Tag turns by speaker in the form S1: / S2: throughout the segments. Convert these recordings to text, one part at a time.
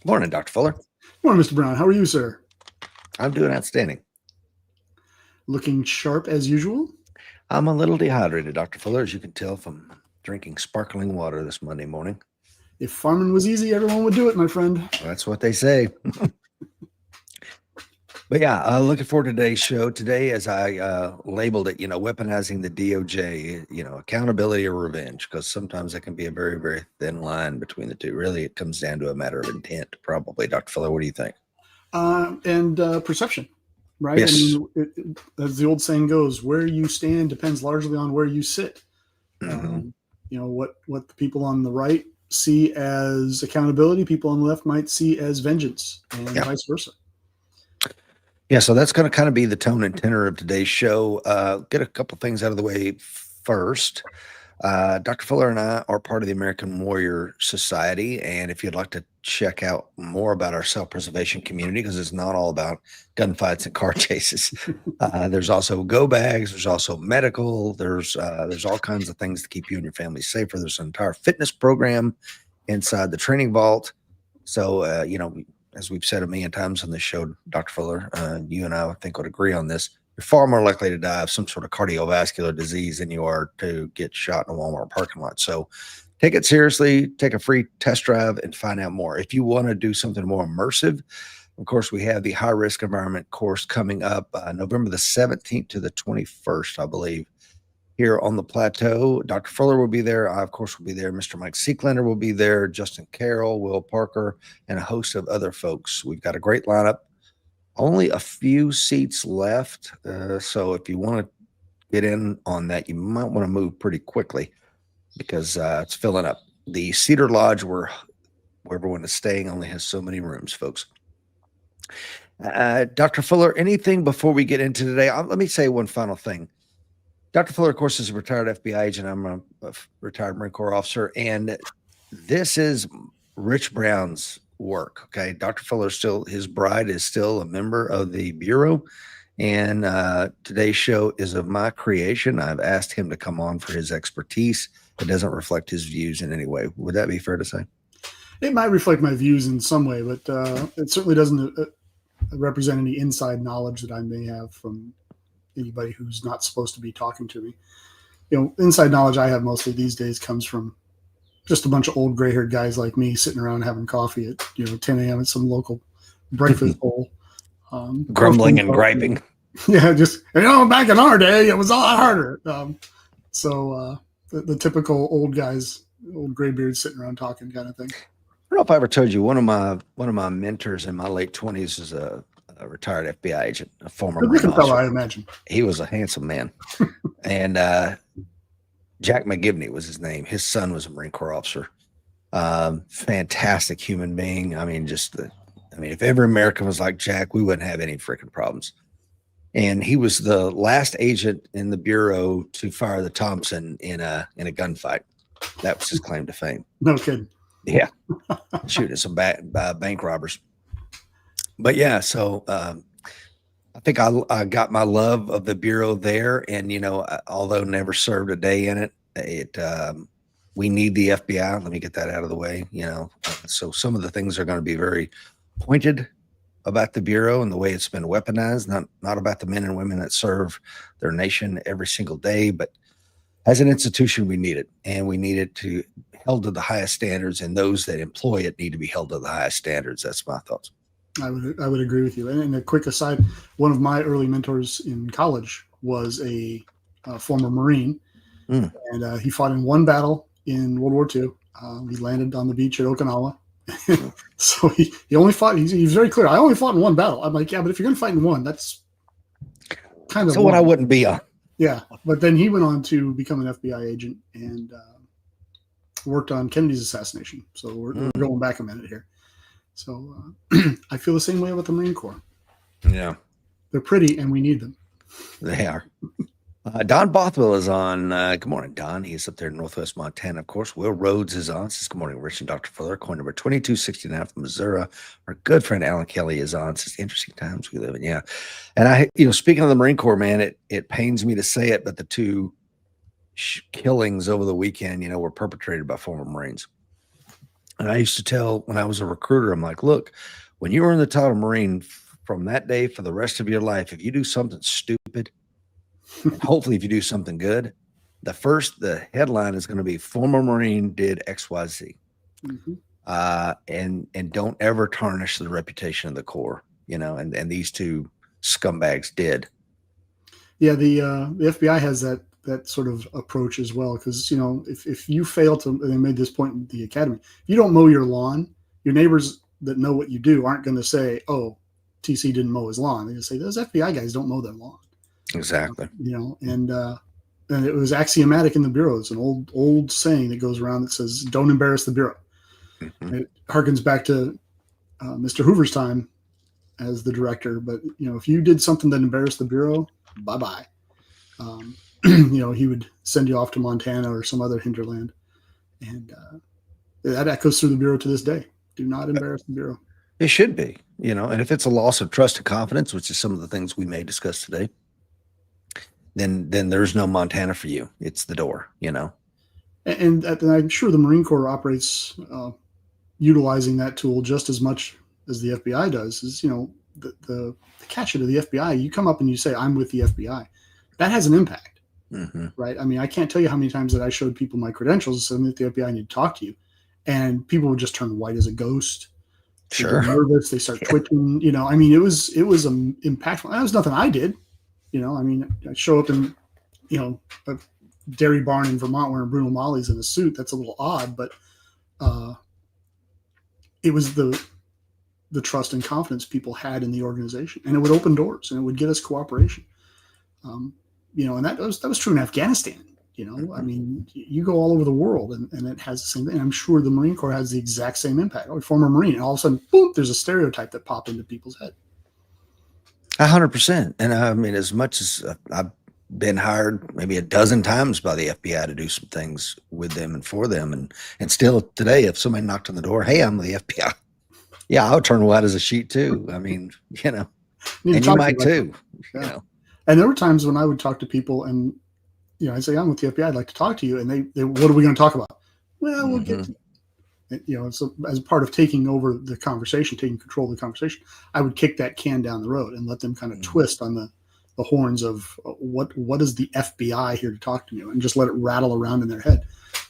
S1: Morning, Dr. Fuller.
S2: Morning, Mr. Brown. How are you, sir?
S1: I'm doing outstanding.
S2: Looking sharp as usual?
S1: I'm a little dehydrated, Dr. Fuller, as you can tell from drinking sparkling water this Monday morning.
S2: If farming was easy, everyone would do it, my friend.
S1: That's what they say. But yeah, looking forward to today's show. Today, as I labeled it, weaponizing the DOJ, accountability or revenge, because sometimes it can be a very, very thin line between the two. Really, it comes down to a matter of intent, probably. Dr. Fuller, what do you think?
S2: And perception, right?
S1: Yes.
S2: I mean, as the old saying goes, where you stand depends largely on where you sit.
S1: Mm-hmm.
S2: What the people on the right see as accountability, people on the left might see as vengeance, and vice versa.
S1: Yeah, so that's going to kind of be the tone and tenor of today's show. Get a couple things out of the way first. Dr. Fuller and I are part of the American Warrior Society, and if you'd like to check out more about our self-preservation community, because it's not all about gunfights and car chases, there's also go bags, there's also medical, there's all kinds of things to keep you and your family safer. There's an entire fitness program inside the training vault. So, as we've said a million times on this show, Dr. Fuller, you and I think would agree on this. You're far more likely to die of some sort of cardiovascular disease than you are to get shot in a Walmart parking lot. So take it seriously, take a free test drive and find out more. If you want to do something more immersive, of course, we have the high risk environment course coming up November the 17th to the 21st, I believe, here on the plateau. Dr. Fuller will be there. I, of course, will be there. Mr. Mike Seeklander will be there. Justin Carroll, Will Parker, and a host of other folks. We've got a great lineup. Only a few seats left. So if you want to get in on that, you might want to move pretty quickly because it's filling up. The Cedar Lodge, where everyone is staying, only has so many rooms, folks. Dr. Fuller, anything before we get into today? Let me say one final thing. Dr. Fuller, of course, is a retired FBI agent. I'm a retired Marine Corps officer, and this is Rich Brown's work. Okay, Dr. Fuller his bride is still a member of the Bureau, and today's show is of my creation. I've asked him to come on for his expertise. It doesn't reflect his views in any way. Would that be fair to say?
S2: It might reflect my views in some way, but it certainly doesn't represent any inside knowledge that I may have from anybody who's not supposed to be talking to me. Inside knowledge I have mostly these days comes from just a bunch of old gray-haired guys like me sitting around having coffee at 10 a.m. at some local breakfast bowl,
S1: grumbling and griping.
S2: Yeah, just back in our day it was a lot harder. So the typical old guys, old gray beards sitting around talking kind of thing.
S1: I don't know if I ever told you one of my mentors in my late 20s is a retired FBI agent, a former Marine officer.
S2: I imagine.
S1: He was a handsome man. And Jack McGivney was his name. His son was a Marine Corps officer. Fantastic human being. I mean, if every American was like Jack, we wouldn't have any freaking problems. And he was the last agent in the Bureau to fire the Thompson in a gunfight. That was his claim to fame.
S2: No kidding.
S1: Yeah. Shooting some bank robbers. But yeah, so I think I got my love of the Bureau there, and although never served a day in it, we need the FBI. Let me get that out of the way. So some of the things are going to be very pointed about the Bureau and the way it's been weaponized. Not about the men and women that serve their nation every single day, but as an institution, we need it, and we need it to held to the highest standards, and those that employ it need to be held to the highest standards. That's my thoughts.
S2: I would agree with you. And a quick aside, one of my early mentors in college was a former Marine, and he fought in one battle in World War II. He landed on the beach at Okinawa. So he only fought. He was very clear. I only fought in one battle. I'm like, yeah, but if you're going to fight in one, that's kind of
S1: what I wouldn't be on.
S2: Yeah, but then he went on to become an FBI agent and worked on Kennedy's assassination. So we're going back a minute here. So I feel the same way about the Marine Corps.
S1: Yeah.
S2: They're pretty and we need them.
S1: They are. Don Bothwell is on. Good morning, Don. He's up there in Northwest Montana, of course. Will Rhodes is on. Says, good morning, Rich and Dr. Fuller. Coin number 2269 from Missouri. Our good friend Alan Kelly is on. Says, interesting times we live in. Yeah. And speaking of the Marine Corps, man, it pains me to say it, but the two killings over the weekend, were perpetrated by former Marines. And I used to tell when I was a recruiter, I'm like, look, when you were in the title Marine from that day for the rest of your life, if you do something stupid, and hopefully if you do something good, the headline is going to be former Marine did XYZ.
S2: Mm-hmm.
S1: And don't ever tarnish the reputation of the Corps, and these two scumbags did.
S2: Yeah, the FBI has that sort of approach as well, because if you fail to, and they made this point in the academy, if you don't mow your lawn, your neighbors that know what you do aren't going to say, "Oh, TC didn't mow his lawn." They're going to say, "Those FBI guys don't mow their lawn."
S1: Exactly.
S2: And it was axiomatic in the bureau. It's an old saying that goes around that says, "Don't embarrass the bureau." Mm-hmm. It harkens back to Mr. Hoover's time as the director. But if you did something that embarrassed the bureau, bye-bye. He would send you off to Montana or some other hinterland. And that echoes through the bureau to this day. Do not embarrass the bureau.
S1: It should be, and if it's a loss of trust and confidence, which is some of the things we may discuss today, then there's no Montana for you. It's the door,
S2: And I'm sure the Marine Corps operates utilizing that tool just as much as the FBI does. Is the catch it of the FBI. You come up and you say, "I'm with the FBI." That has an impact, right? I mean, I can't tell you how many times that I showed people my credentials and said, "I'm with the FBI, I need to talk to you," and people would just turn white as a ghost.
S1: Sure.
S2: They get nervous. They start twitching. I mean, it was impactful. That was nothing I did. I mean, I show up in, a dairy barn in Vermont wearing Bruno Molly's in a suit. That's a little odd, but it was the trust and confidence people had in the organization, and it would open doors and it would get us cooperation. And that was true in Afghanistan. I mean, you go all over the world and it has the same thing. I'm sure the Marine Corps has the exact same impact. Oh, former Marine, and all of a sudden, boom, there's a stereotype that popped into people's head.
S1: 100%. And I mean, as much as I've been hired maybe a dozen times by the FBI to do some things with them and for them, and still today, if somebody knocked on the door, "Hey, I'm the FBI," yeah, I would turn white as a sheet too. I mean, and you might too.
S2: Yeah. And there were times when I would talk to people and, I'd say, "I'm with the FBI, I'd like to talk to you." And they "What are we going to talk about?" "Well, we'll get to so as part of taking over the conversation, taking control of the conversation, I would kick that can down the road and let them kind of twist on the horns of what is the FBI here to talk to me, and just let it rattle around in their head,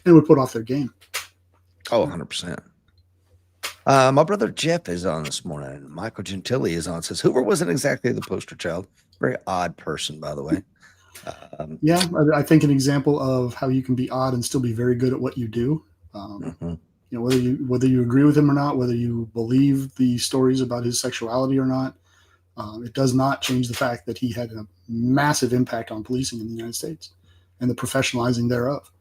S2: and it would put off their game.
S1: Oh, 100%. My brother Jeff is on this morning, and Michael Gentili is on. Says Hoover wasn't exactly the poster child. Very odd person, by the way.
S2: Yeah, I think an example of how you can be odd and still be very good at what you do. Whether you agree with him or not, whether you believe the stories about his sexuality or not, it does not change the fact that he had a massive impact on policing in the United States and the professionalizing thereof.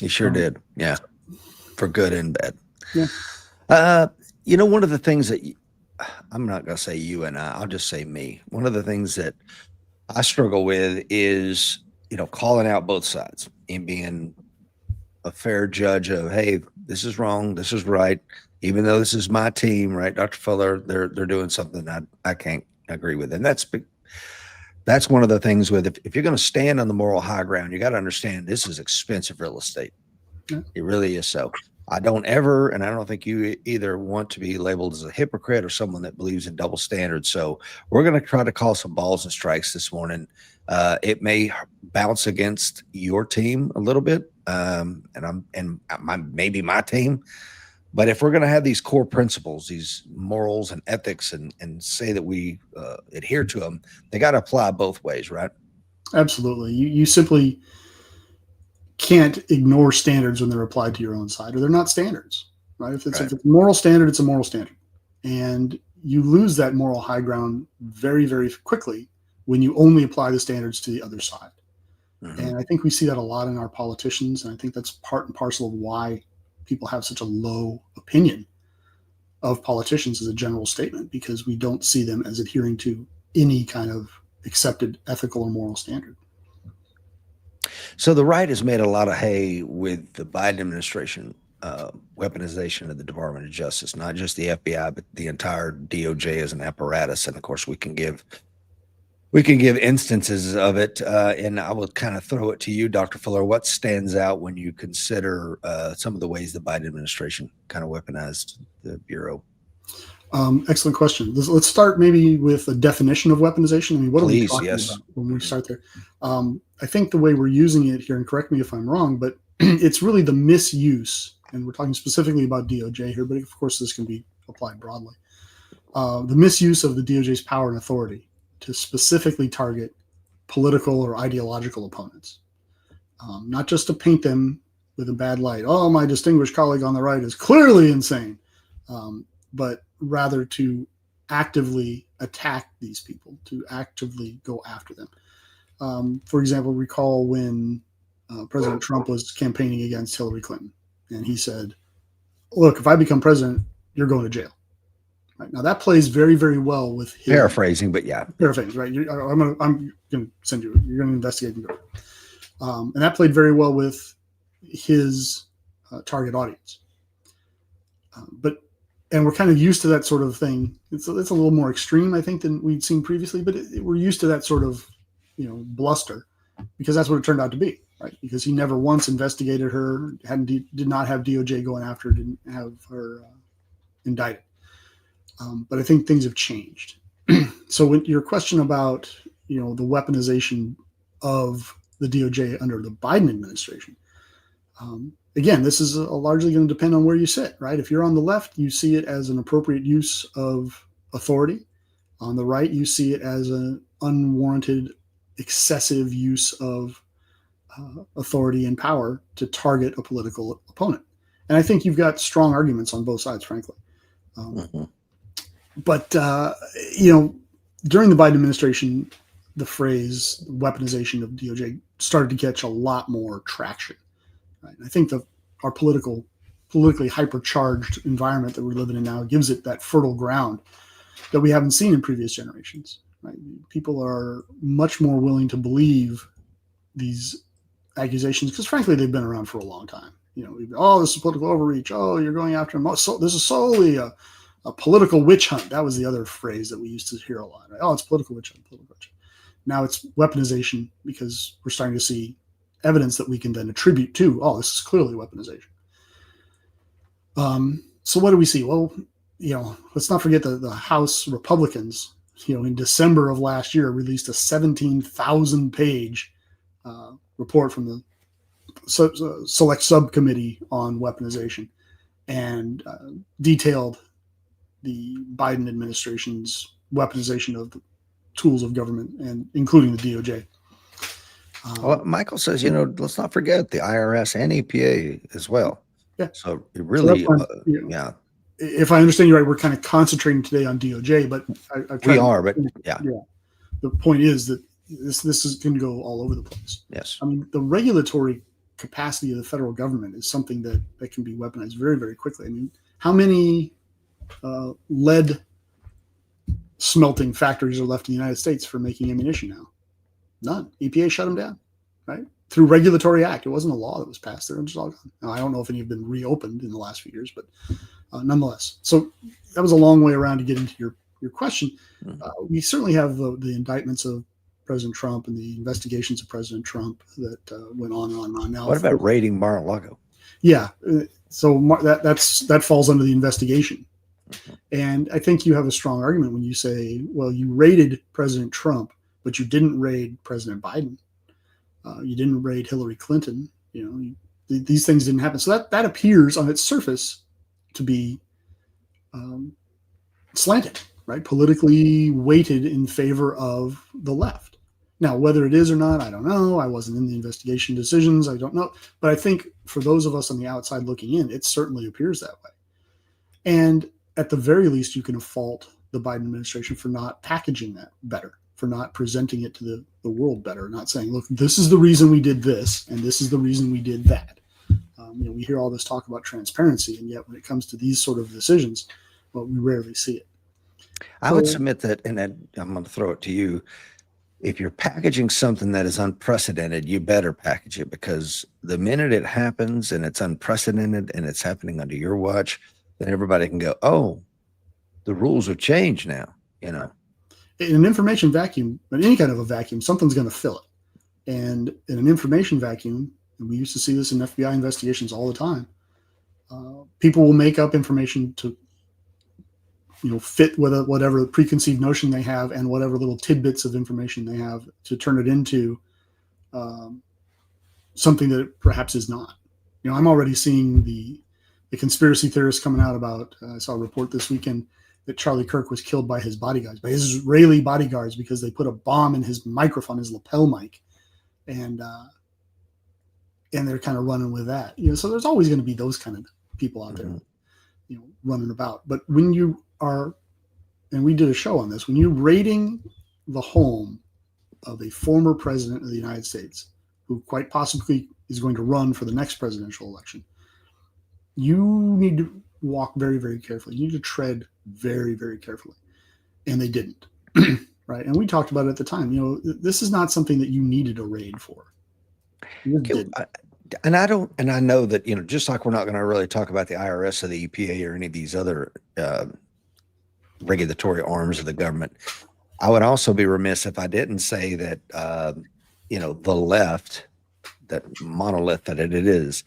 S1: He sure did. Yeah. For good and bad.
S2: Yeah.
S1: One of the things that I'm not going to say you and I'll just say me. One of the things that I struggle with is, calling out both sides and being a fair judge of, hey, this is wrong, this is right, even though this is my team, right? Dr. Fuller, they're doing something I can't agree with. And that's one of the things with, if you're going to stand on the moral high ground, you got to understand this is expensive real estate. Yeah. It really is. So I don't ever, and I don't think you either want to be labeled as a hypocrite or someone that believes in double standards. So we're going to try to call some balls and strikes this morning. It may bounce against your team a little bit, maybe my team. But if we're going to have these core principles, these morals and ethics, and say that we adhere to them, they got to apply both ways, right?
S2: Absolutely. You simply can't ignore standards when they're applied to your own side, or they're not standards, right? If it's a moral standard, it's a moral standard. And you lose that moral high ground very, very quickly when you only apply the standards to the other side. Mm-hmm. And I think we see that a lot in our politicians. And I think that's part and parcel of why people have such a low opinion of politicians as a general statement, because we don't see them as adhering to any kind of accepted ethical or moral standard.
S1: So the right has made a lot of hay with the Biden administration weaponization of the Department of Justice, not just the FBI, but the entire DOJ as an apparatus. And of course, we can give We can give instances of it, and I will kind of throw it to you, Dr. Fuller. What stands out when you consider some of the ways the Biden administration kind of weaponized the Bureau?
S2: Excellent question. Let's start maybe with a definition of weaponization. I mean, what
S1: Please,
S2: are we talking
S1: yes.
S2: about when we start there? I think the way we're using it here, and correct me if I'm wrong, but it's really the misuse, and we're talking specifically about DOJ here, but of course this can be applied broadly. The misuse of the DOJ's power and authority to specifically target political or ideological opponents, not just to paint them with a bad light. Oh, my distinguished colleague on the right is clearly insane, but rather to actively attack these people, to actively go after them. For example, recall when President Trump was campaigning against Hillary Clinton, and he said, "Look, if I become president, you're going to jail." Right now, that plays very, very well with his
S1: Paraphrasing, but yeah,
S2: paraphrasing. Right, I'm going to send you. You're going to investigate and go, and that played very well with his target audience. And we're kind of used to that sort of thing. It's a little more extreme, I think, than we'd seen previously. But we're used to that sort of, bluster, because that's what it turned out to be, right? Because he never once investigated her, did not have DOJ going after her, didn't have her indicted. But I think things have changed. So with your question about, the weaponization of the DOJ under the Biden administration, again, this is largely going to depend on where you sit, right? If you're on the left, you see it as an appropriate use of authority. On the right, you see it as an unwarranted, excessive use of authority and power to target a political opponent. And I think you've got strong arguments on both sides, frankly. But during the Biden administration, the phrase weaponization of DOJ started to catch a lot more traction. Right? I think our politically hypercharged environment that we're living in now gives it that fertile ground that we haven't seen in previous generations. Right? People are much more willing to believe these accusations because, frankly, they've been around for a long time. Oh, this is political overreach. Oh, you're going after him. Oh, this is solely a political witch hunt. That was the other phrase that we used to hear a lot. Right? Oh, it's political witch hunt. Political witch hunt. Now it's weaponization because we're starting to see evidence that we can then attribute to, oh, this is clearly weaponization. So what do we see? Well, let's not forget the House Republicans, in December of last year, released a 17,000-page report from the Select Subcommittee on Weaponization and detailed the Biden administration's weaponization of the tools of government, and including the DOJ.
S1: Well, Michael says, let's not forget the IRS and EPA as well.
S2: Yeah.
S1: So it really,
S2: yeah. If I understand you right, we're kind of concentrating today on DOJ, but
S1: yeah.
S2: The point is that this is going to go all over the place.
S1: Yes.
S2: I mean, the regulatory capacity of the federal government is something that can be weaponized very, very quickly. I mean, how many lead smelting factories are left in the United States for making ammunition now? None. EPA shut them down, right? Through regulatory act. It wasn't a law that was passed. They're just all gone. Now, I don't know if any have been reopened in the last few years, but nonetheless. So that was a long way around to get into your question. We certainly have the indictments of President Trump and the investigations of President Trump that went on and on and on. Now,
S1: what about raiding Mar-a-Lago?
S2: Yeah. So that falls under the investigation. And I think you have a strong argument when you say, well, you raided President Trump, but you didn't raid President Biden. You didn't raid Hillary Clinton. These things didn't happen. So that appears on its surface to be slanted, right? Politically weighted in favor of the left. Now, whether it is or not, I don't know. I wasn't in the investigation decisions. I don't know. But I think for those of us on the outside looking in, it certainly appears that way. And at the very least, you can fault the Biden administration for not packaging that better, for not presenting it to the world better, not saying, look, this is the reason we did this, and this is the reason we did that. We hear all this talk about transparency, and yet when it comes to these sort of decisions, well, we rarely see it.
S1: I would submit that, and I'm going to throw it to you. If you're packaging something that is unprecedented, you better package it, because the minute it happens and it's unprecedented and it's happening under your watch, then everybody can go, oh, the rules have changed now,
S2: in an information vacuum, in any kind of a vacuum, something's going to fill it. And in an information vacuum, and we used to see this in FBI investigations all the time, people will make up information to, fit with whatever preconceived notion they have and whatever little tidbits of information they have to turn it into something that it perhaps is not. I'm already seeing the conspiracy theorists coming out about, I saw a report this weekend that Charlie Kirk was killed by his bodyguards, by his Israeli bodyguards, because they put a bomb in his microphone, his lapel mic, and they're kind of running with that. So there's always going to be those kind of people out there, running about. But when you are, and we did a show on this, when you're raiding the home of a former president of the United States, who quite possibly is going to run for the next presidential election, you need to walk very, very carefully. You need to tread very, very carefully. And they didn't. Right. And we talked about it at the time. This is not something that you needed a raid for.
S1: And I know that, just like we're not going to really talk about the IRS or the EPA or any of these other regulatory arms of the government, I would also be remiss if I didn't say that, the left, that monolith that it is,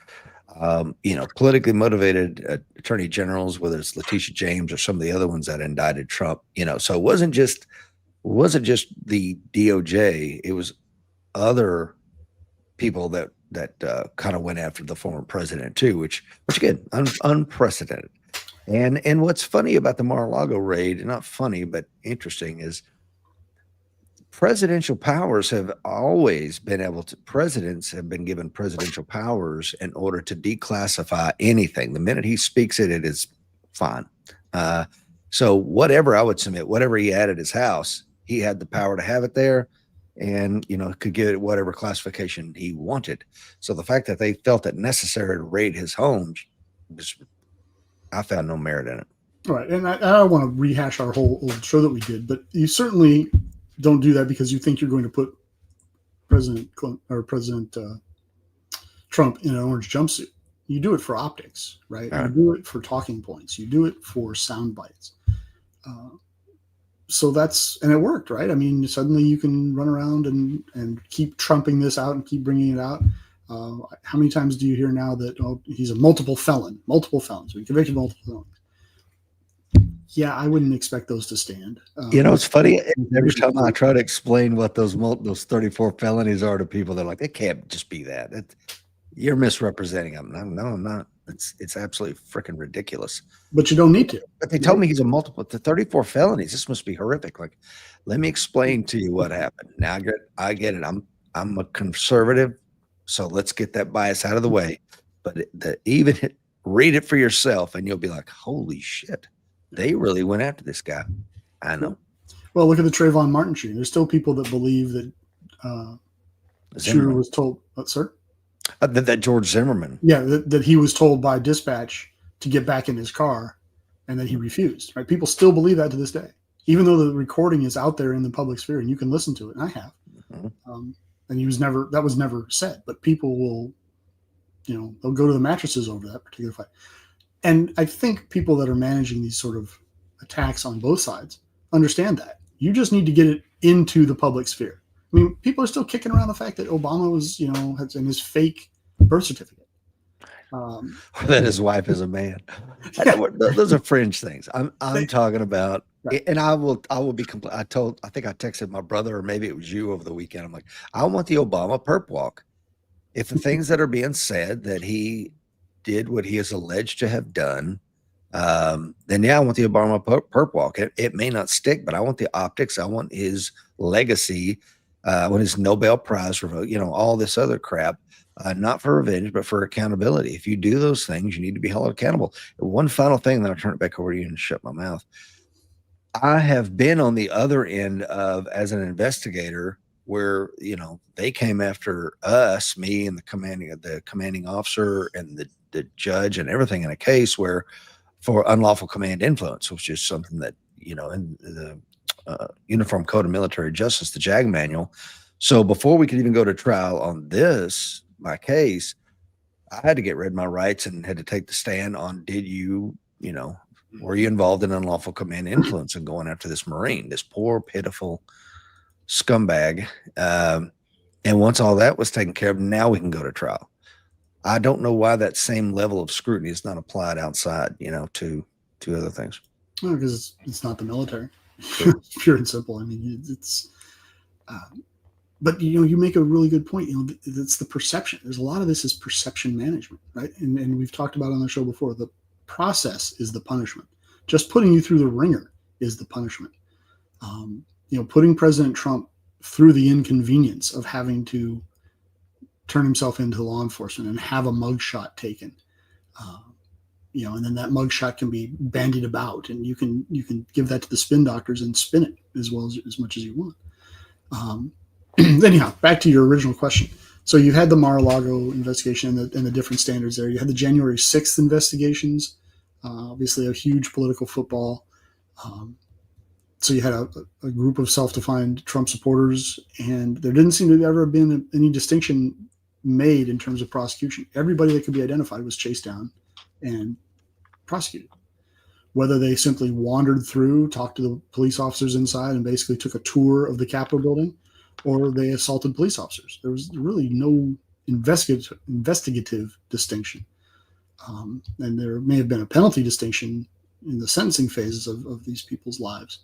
S1: politically motivated attorney generals, whether it's Letitia James or some of the other ones that indicted Trump, so it wasn't just the DOJ, it was other people that kind of went after the former president too, which again, unprecedented. And what's funny about the Mar-a-Lago raid, not funny, but interesting, is presidential powers have always been presidents have been given presidential powers in order to declassify anything. The minute he speaks it is fine. So whatever I would submit, whatever he had at his house, he had the power to have it there and, could get it whatever classification he wanted. So the fact that they felt it necessary to raid his home, I found no merit in it.
S2: All right. And I don't want to rehash our whole old show that we did, but you certainly don't do that because you think you're going to put President Trump in an orange jumpsuit. You do it for optics, right? You do it for talking points. You do it for sound bites. And it worked, right? I mean, suddenly you can run around and keep trumping this out and keep bringing it out. How many times do you hear now that he's a multiple felons, we convicted multiple felons? Yeah, I wouldn't expect those to stand.
S1: It's funny. Every time I try to explain what those 34 felonies are to people, they're like, "It can't just be that. You're misrepresenting them." No, I'm not. It's absolutely freaking ridiculous.
S2: But you don't need to.
S1: But they told me he's a multiple. The 34 felonies. This must be horrific. Like, let me explain to you what happened. Now I get it. I'm a conservative, so let's get that bias out of the way. But read it for yourself, and you'll be like, "Holy shit." They really went after this guy. I know.
S2: Well, look at the Trayvon Martin shooting. There's still people that believe that shooter was told, sir?
S1: That George Zimmerman.
S2: Yeah, that he was told by dispatch to get back in his car and that he refused. Right? People still believe that to this day, even though the recording is out there in the public sphere and you can listen to it. And I have. Mm-hmm. And that was never said. But people will, they'll go to the mattresses over that particular fight. And I think people that are managing these sort of attacks on both sides understand that. You just need to get it into the public sphere. I mean, people are still kicking around the fact that Obama was, has in his fake birth certificate.
S1: That his wife is a man. Those are fringe things. I'm talking about, right. And I will be complete. I think I texted my brother, or maybe it was you over the weekend. I'm like, I want the Obama perp walk. If the things that are being said that he did what he is alleged to have done, then yeah, I want the Obama perp walk. It may not stick, but I want the optics. I want his legacy. I want his Nobel Prize revoked. All this other crap, not for revenge, but for accountability. If you do those things, you need to be held accountable. One final thing, then I'll turn it back over to you and shut my mouth. I have been on the other end of, as an investigator, where they came after us, me and the commanding officer and the judge and everything in a case where for unlawful command influence, which is something that in the Uniform Code of Military Justice, the JAG manual. So before we could even go to trial on my case, I had to get read my rights and had to take the stand on, did you Were you involved in unlawful command and influence and going after this Marine, this poor, pitiful scumbag? And once all that was taken care of, now we can go to trial. I don't know why that same level of scrutiny is not applied outside, to other things.
S2: Well, because it's not the military, pure and simple. I mean, it's. But you make a really good point. It's the perception. There's a lot of this is perception management, right? And we've talked about on the show before. The process is the punishment. Just putting you through the ringer is the punishment. Putting President Trump through the inconvenience of having to turn himself into law enforcement and have a mugshot taken, and then that mugshot can be bandied about, and you can give that to the spin doctors and spin it as much as you want. Anyhow, back to your original question. So you had the Mar-a-Lago investigation and the different standards there. You had the January 6th investigations, obviously a huge political football. So you had a group of self-defined Trump supporters, and there didn't seem to have ever been any distinction made in terms of prosecution. Everybody that could be identified was chased down and prosecuted. Whether they simply wandered through, talked to the police officers inside, and basically took a tour of the Capitol building, or they assaulted police officers. There was really no investigative distinction. And there may have been a penalty distinction in the sentencing phases of these people's lives.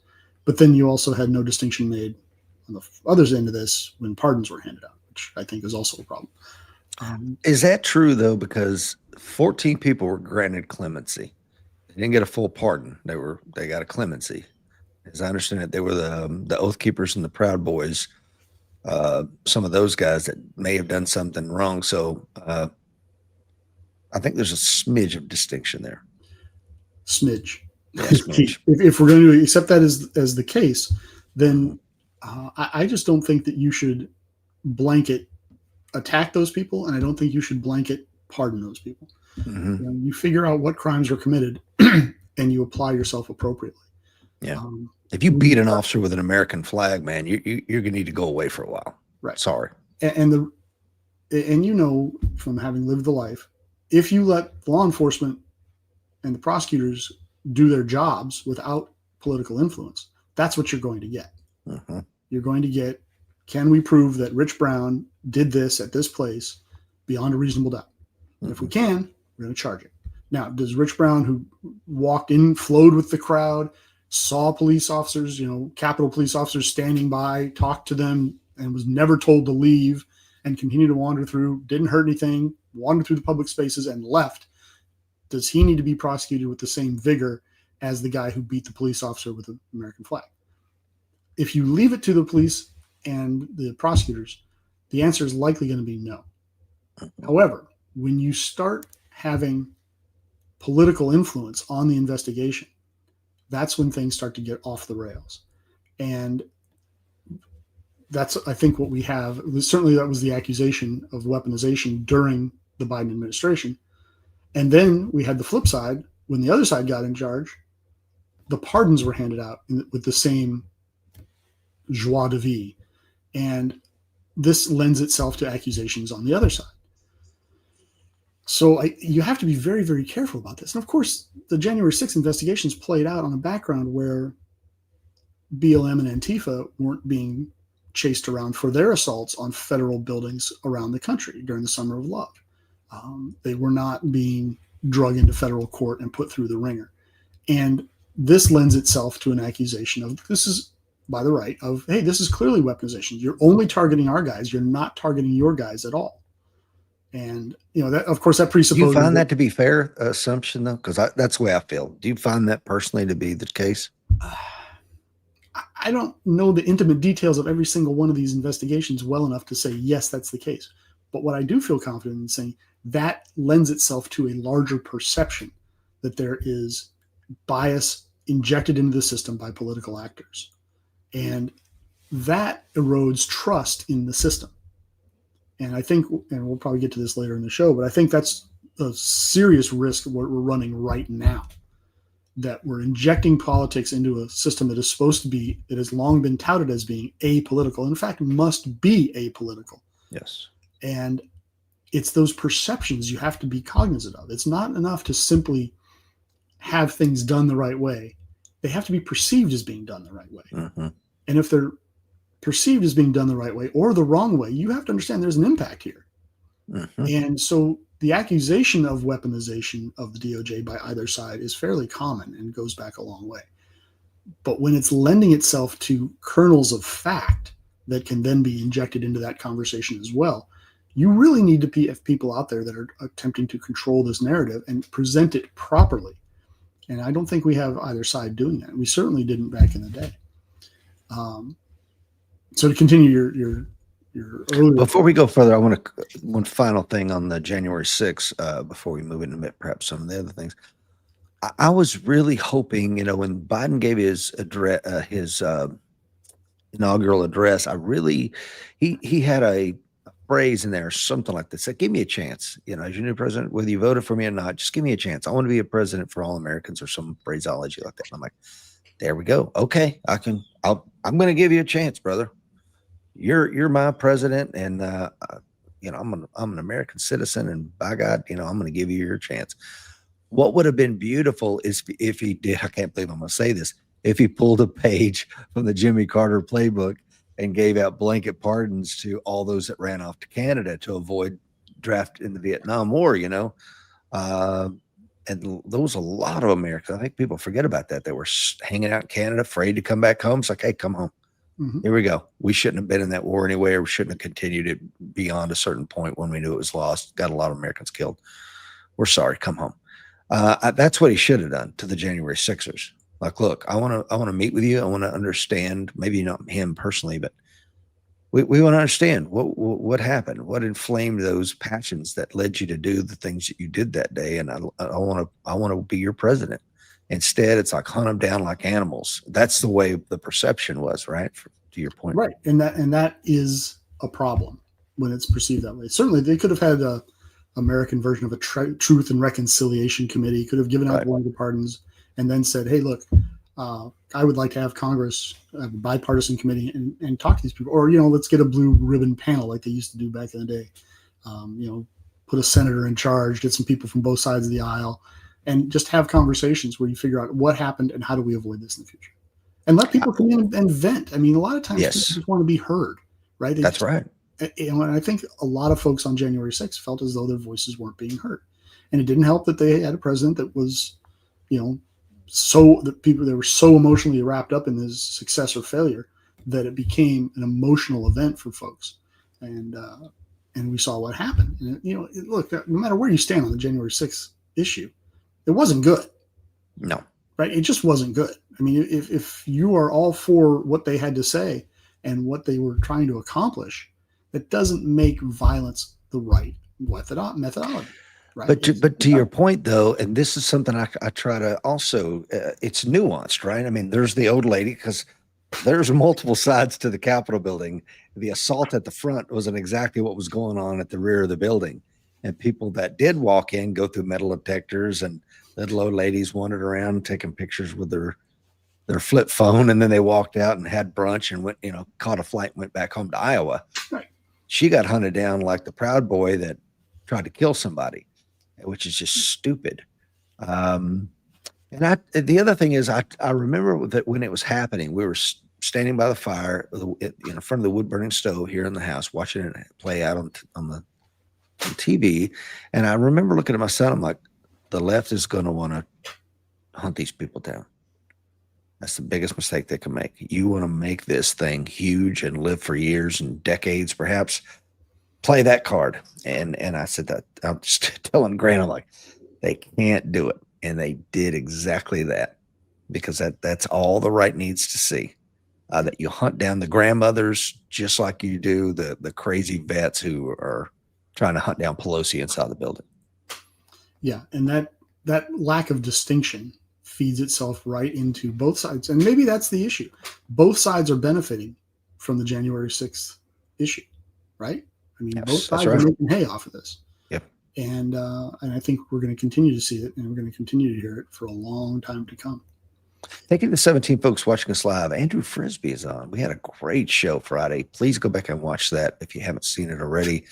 S2: But then you also had no distinction made on the other end of this when pardons were handed out, which I think is also a problem.
S1: Is that true, though? Because 14 people were granted clemency. They didn't get a full pardon. They got a clemency. As I understand it, they were the Oath Keepers and the Proud Boys. Some of those guys that may have done something wrong. So I think there's a smidge of distinction there.
S2: Smidge.
S1: Yeah, smidge.
S2: If we're going to accept that as the case, then I just don't think that you should blanket attack those people, and I don't think you should blanket pardon those people. Mm-hmm. You figure out what crimes were committed, and you apply yourself appropriately.
S1: Yeah. If you beat an officer with an American flag, man, you're going to need to go away for a while.
S2: Right.
S1: Sorry.
S2: And from having lived the life, if you let law enforcement and the prosecutors do their jobs without political influence, that's what you're going to get.
S1: Mm-hmm.
S2: You're going to get, can we prove that Rich Brown did this at this place beyond a reasonable doubt? And if we can, we're going to charge it. Now, does Rich Brown, who walked in, flowed with the crowd, saw police officers, Capitol police officers standing by, talked to them, and was never told to leave and continued to wander through, didn't hurt anything, wandered through the public spaces and left, does he need to be prosecuted with the same vigor as the guy who beat the police officer with the American flag? If you leave it to the police and the prosecutors, the answer is likely going to be no. However, when you start having political influence on the investigation, that's when things start to get off the rails. And that's, I think, what we have. Certainly that was the accusation of weaponization during the Biden administration. And then we had the flip side. When the other side got in charge, the pardons were handed out with the same joie de vivre. And this lends itself to accusations on the other side. So you have to be very, very careful about this. And of course, the January 6th investigations played out on a background where BLM and Antifa weren't being chased around for their assaults on federal buildings around the country during the Summer of Love. They were not being drug into federal court and put through the ringer. And this lends itself to an accusation of, this is by the right of, hey, this is clearly weaponization. You're only targeting our guys. You're not targeting your guys at all. And, that, of course, that presupposes.
S1: Do you find that to be fair assumption, though? Because that's the way I feel. Do you find that personally to be the case?
S2: I don't know the intimate details of every single one of these investigations well enough to say, yes, that's the case. But what I do feel confident in saying, that lends itself to a larger perception that there is bias injected into the system by political actors. And that erodes trust in the system. And I think, and we'll probably get to this later in the show, but I think that's a serious risk we're running right now, that we're injecting politics into a system that is supposed to be, that has long been touted as being apolitical, in fact, must be apolitical.
S1: Yes.
S2: And it's those perceptions you have to be cognizant of. It's not enough to simply have things done the right way, they have to be perceived as being done the right way.
S1: Mm-hmm.
S2: And if they're perceived as being done the right way or the wrong way, you have to understand there's an impact here.
S1: Mm-hmm.
S2: And so the accusation of weaponization of the DOJ by either side is fairly common and goes back a long way. But when it's lending itself to kernels of fact that can then be injected into that conversation as well, you really need to have people out there that are attempting to control this narrative and present it properly. And I don't think we have either side doing that. We certainly didn't back in the day. So to continue your earlier
S1: Before we go further, I want to one final thing on the January 6th before we move into perhaps some of the other things. I was really hoping, when Biden gave his address, his inaugural address, he had a phrase in there, something like this: "Give me a chance, as your new president, whether you voted for me or not, just give me a chance. I want to be a president for all Americans," or some phraseology like that. And I'm like, there we go. Okay, I'm going to give you a chance, brother. You're my president, and I'm an American citizen, and by God, I'm going to give you your chance. What would have been beautiful is if he did. I can't believe I'm going to say this. If he pulled a page from the Jimmy Carter playbook and gave out blanket pardons to all those that ran off to Canada to avoid draft in the Vietnam War. And there was a lot of Americans. I think people forget about that. They were hanging out in Canada, afraid to come back home. It's like, hey, come home. Mm-hmm. Here we go. We shouldn't have been in that war anyway, or we shouldn't have continued it beyond a certain point when we knew it was lost. Got a lot of Americans killed. We're sorry. Come home. That's what he should have done to the January 6ers. Like, look, I want to meet with you. I want to understand, maybe not him personally, but we want to understand what happened, what inflamed those passions that led you to do the things that you did that day. And I want to be your president. Instead, it's like hunt them down like animals. That's the way the perception was, right? To your point,
S2: right? And that is a problem when it's perceived that way. Certainly, they could have had a American version of a Truth and Reconciliation Committee. Could have given out blanket pardons and then said, "Hey, look, I would like to have Congress have a bipartisan committee and talk to these people, or let's get a blue ribbon panel like they used to do back in the day. Put a senator in charge, get some people from both sides of the aisle." And just have conversations where you figure out what happened and how do we avoid this in the future. And let people come in and vent. I mean, a lot of times people just want to be heard, right?
S1: That's right.
S2: And I think a lot of folks on January 6th felt as though their voices weren't being heard. And it didn't help that they had a president that was, they were so emotionally wrapped up in his success or failure that it became an emotional event for folks. And we saw what happened. And, look, no matter where you stand on the January 6th issue, it wasn't good.
S1: No.
S2: Right? It just wasn't good. I mean, if you are all for what they had to say and what they were trying to accomplish, that doesn't make violence the right methodology. Right?
S1: But to your point, though, and this is something I try to also, it's nuanced, right? I mean, there's the old lady, because there's multiple sides to the Capitol building. The assault at the front wasn't exactly what was going on at the rear of the building. And people that did walk in go through metal detectors, and little old ladies wandered around taking pictures with their flip phone, and then they walked out and had brunch and went, caught a flight and went back home to Iowa.
S2: Right.
S1: She got hunted down like the Proud Boy that tried to kill somebody, which is just stupid. And the other thing is, I remember that when it was happening, we were standing by the fire in front of the wood burning stove here in the house, watching it play out on the TV. And I remember looking at my son, I'm like, the left is going to want to hunt these people down. That's the biggest mistake they can make. You want to make this thing huge and live for years and decades, perhaps. Play that card. And I said that. I'm just telling Grant, I'm like, they can't do it. And they did exactly that, because that's all the right needs to see. That you hunt down the grandmothers just like you do the crazy vets who are trying to hunt down Pelosi inside the building.
S2: Yeah, and that lack of distinction feeds itself right into both sides. And maybe that's the issue. Both sides are benefiting from the January 6th issue, right? I mean, both sides are making hay off of this.
S1: Yep.
S2: And I think we're going to continue to see it, and we're going to continue to hear it for a long time to come.
S1: Thank you to the 17 folks watching us live. Andrew Frisbee is on. We had a great show Friday. Please go back and watch that if you haven't seen it already.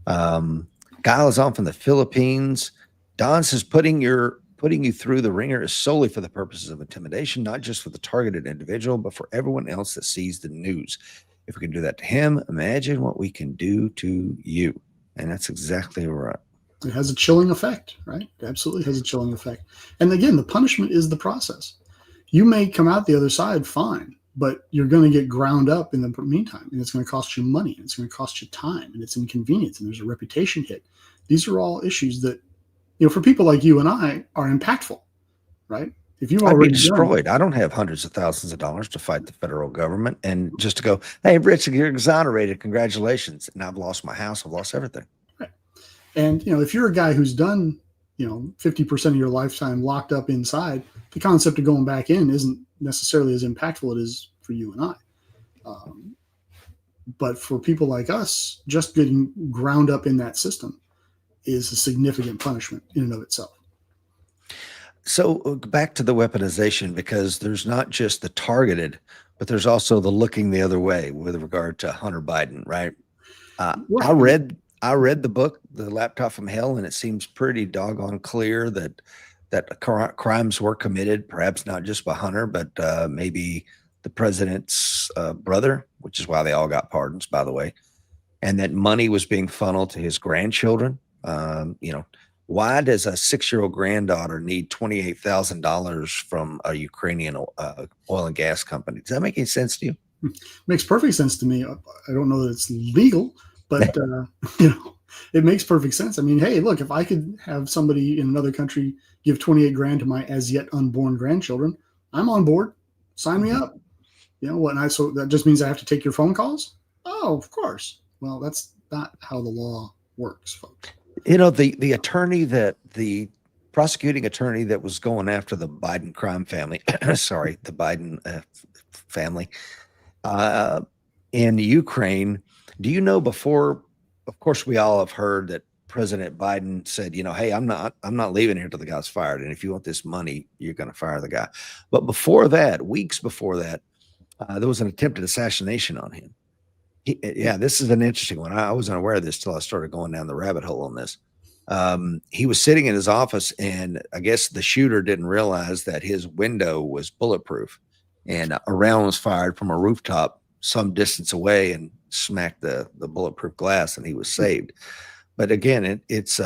S1: Kyle is on from the Philippines. Don says putting your putting you through the ringer is solely for the purposes of intimidation, not just for the targeted individual, but for everyone else that sees the news. If we can do that to him, imagine what we can do to you. And that's exactly right.
S2: It has a chilling effect, right? It absolutely has a chilling effect. And again, the punishment is the process. You may come out the other side fine, but you're going to get ground up in the meantime, and it's going to cost you money, and it's going to cost you time, and it's inconvenience, and there's a reputation hit. These are all issues that, for people like you and I, are impactful, right? If you
S1: I'd be destroyed. I don't have hundreds of thousands of dollars to fight the federal government, and just to go, hey, Rich, you're exonerated. Congratulations. And I've lost my house. I've lost everything.
S2: Right. And, if you're a guy who's done, 50% of your lifetime locked up inside, the concept of going back in isn't necessarily as impactful it is for you and I. But for people like us, just getting ground up in that system is a significant punishment in and of itself.
S1: So back to the weaponization, because there's not just the targeted, but there's also the looking the other way with regard to Hunter Biden, right? I read the book, The Laptop from Hell, and it seems pretty doggone clear that crimes were committed, perhaps not just by Hunter, but maybe the president's brother, which is why they all got pardons, by the way, and that money was being funneled to his grandchildren. Why does a 6-year-old granddaughter need $28,000 from a Ukrainian oil and gas company? Does that make any sense to you?
S2: Makes perfect sense to me. I don't know that it's legal, but it makes perfect sense. I mean, hey, look, if I could have somebody in another country give 28 grand to my as yet unborn grandchildren, I'm on board. Sign me up. So that just means I have to take your phone calls? Oh, of course. Well, that's not how the law works, folks.
S1: The prosecuting attorney that was going after the Biden crime family, the Biden family in Ukraine, do you know before, of course, we all have heard that President Biden said, hey, I'm not leaving here till the guy's fired. And if you want this money, you're going to fire the guy. But before that, weeks before that, there was an attempted assassination on him. This is an interesting one. I wasn't aware of this till I started going down the rabbit hole on this. He was sitting in his office, and I guess the shooter didn't realize that his window was bulletproof, and a round was fired from a rooftop some distance away and smacked the bulletproof glass, and he was saved. But again, it's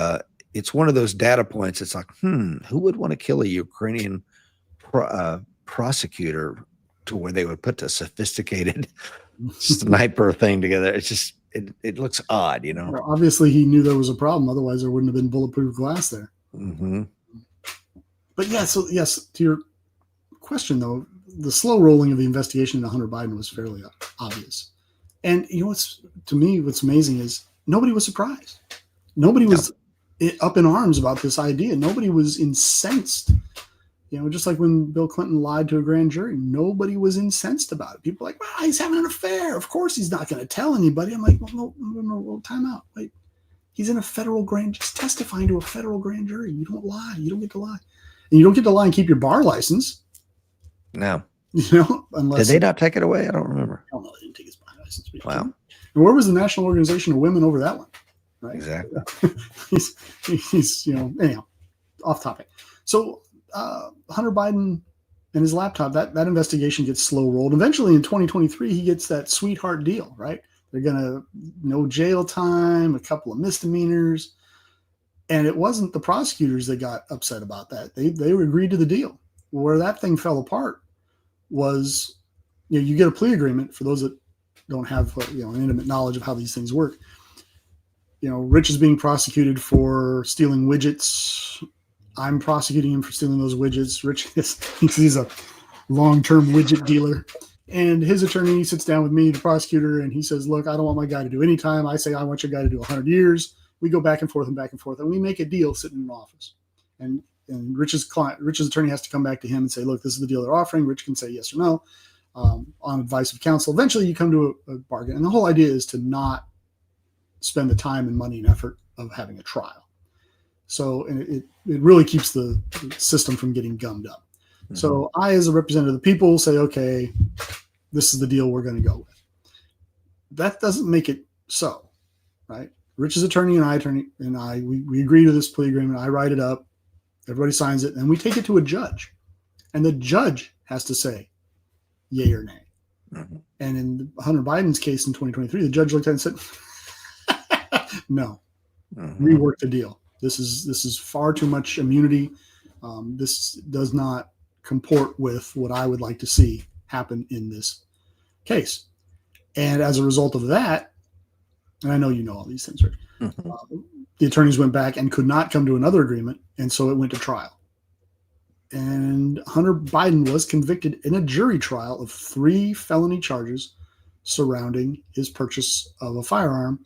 S1: one of those data points. It's like, who would want to kill a Ukrainian prosecutor to where they would put the sophisticated sniper thing together? It's just, it looks odd,
S2: Well, obviously he knew there was a problem. Otherwise there wouldn't have been bulletproof glass there.
S1: Mm-hmm.
S2: But so yes, to your question though, the slow rolling of the investigation into Hunter Biden was fairly obvious. And what's amazing is nobody was surprised. Nobody was up in arms about this idea. Nobody was incensed. Just like when Bill Clinton lied to a grand jury, nobody was incensed about it. People were like, well, he's having an affair. Of course he's not going to tell anybody. I'm like, well, no, time out. Wait, he's in a federal just testifying to a federal grand jury. You don't lie. You don't get to lie. And you don't get to lie and keep your bar license.
S1: No.
S2: Unless
S1: did they not take it away? I don't remember.
S2: I don't know. They didn't take his bar license.
S1: Wow.
S2: And where was the National Organization of Women over that one? Right.
S1: Exactly.
S2: he's anyhow, off topic. So Hunter Biden and his laptop, that investigation gets slow rolled. Eventually in 2023, he gets that sweetheart deal, right? They're going to no jail time, a couple of misdemeanors. And it wasn't the prosecutors that got upset about that. They agreed to the deal. Where that thing fell apart was, you get a plea agreement for those that don't have an intimate knowledge of how these things work. Rich is being prosecuted for stealing widgets. I'm prosecuting him for stealing those widgets. Rich he's a long-term widget dealer. And his attorney sits down with me, the prosecutor, and he says, look, I don't want my guy to do any time. I say, I want your guy to do 100 years. We go back and forth, and we make a deal sitting in an office. And Rich's attorney has to come back to him and say, look, this is the deal they're offering. Rich can say yes or no on advice of counsel. Eventually you come to a bargain. And the whole idea is to not spend the time and money and effort of having a trial. So it really keeps the system from getting gummed up. Mm-hmm. So I, as a representative of the people, say, okay, this is the deal we're going to go with. That doesn't make it so, right? Rich's attorney and I, we agree to this plea agreement. I write it up. Everybody signs it, and we take it to a judge, and the judge has to say yay or nay.
S1: Mm-hmm.
S2: And in Hunter Biden's case in 2023, the judge looked at it and said, "No, rework the deal. This is far too much immunity. This does not comport with what I would like to see happen in this case." And as a result of that, and I know you know all these things, right? The attorneys went back and could not come to another agreement, and so it went to trial. And Hunter Biden was convicted in a jury trial of 3 felony charges surrounding his purchase of a firearm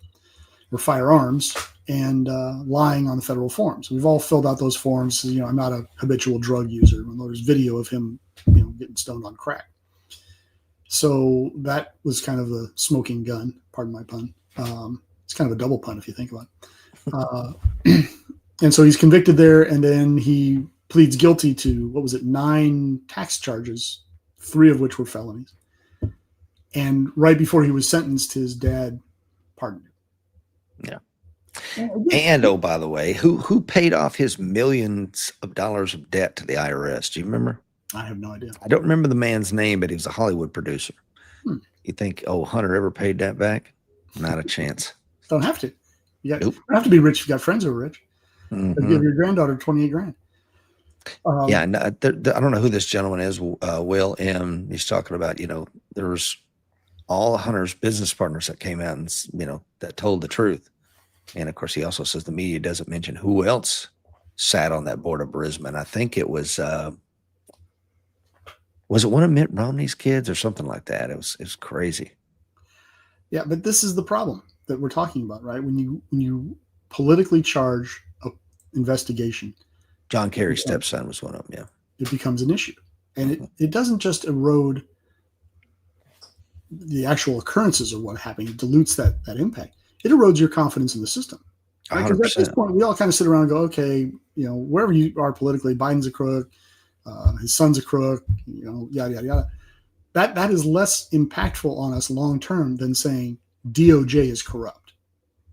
S2: or firearms and lying on the federal forms. We've all filled out those forms. You know, I'm not a habitual drug user. There's video of him, getting stoned on crack. So that was kind of a smoking gun, pardon my pun. It's kind of a double pun if you think about it. And so he's convicted there, and then he pleads guilty to, 9 tax charges, 3 of which were felonies. And right before he was sentenced, his dad pardoned him.
S1: Yeah. And oh, by the way, who paid off his millions of dollars of debt to the IRS? Do you remember?
S2: I have no idea.
S1: I don't remember the man's name, but he was a Hollywood producer. You think, Hunter ever paid that back? Not a chance.
S2: Don't have to. You don't have to be rich if you got friends who are rich. Mm-hmm. Give your granddaughter $28,000.
S1: Yeah, and I don't know who this gentleman is. Will M. He's talking about, there was all Hunter's business partners that came out and that told the truth. And of course, he also says the media doesn't mention who else sat on that board of Burisma. And I think it was it one of Mitt Romney's kids or something like that? It was crazy.
S2: Yeah, but this is the problem that we're talking about, right? When you politically charge an investigation.
S1: John Kerry's stepson was one of them, yeah.
S2: It becomes an issue. And it doesn't just erode the actual occurrences of what happened. It dilutes that impact. It erodes your confidence in the system. Right? 'Cause at this point, we all kind of sit around and go, okay, wherever you are politically, Biden's a crook, his son's a crook, yada, yada, yada. That is less impactful on us long-term than saying DOJ is corrupt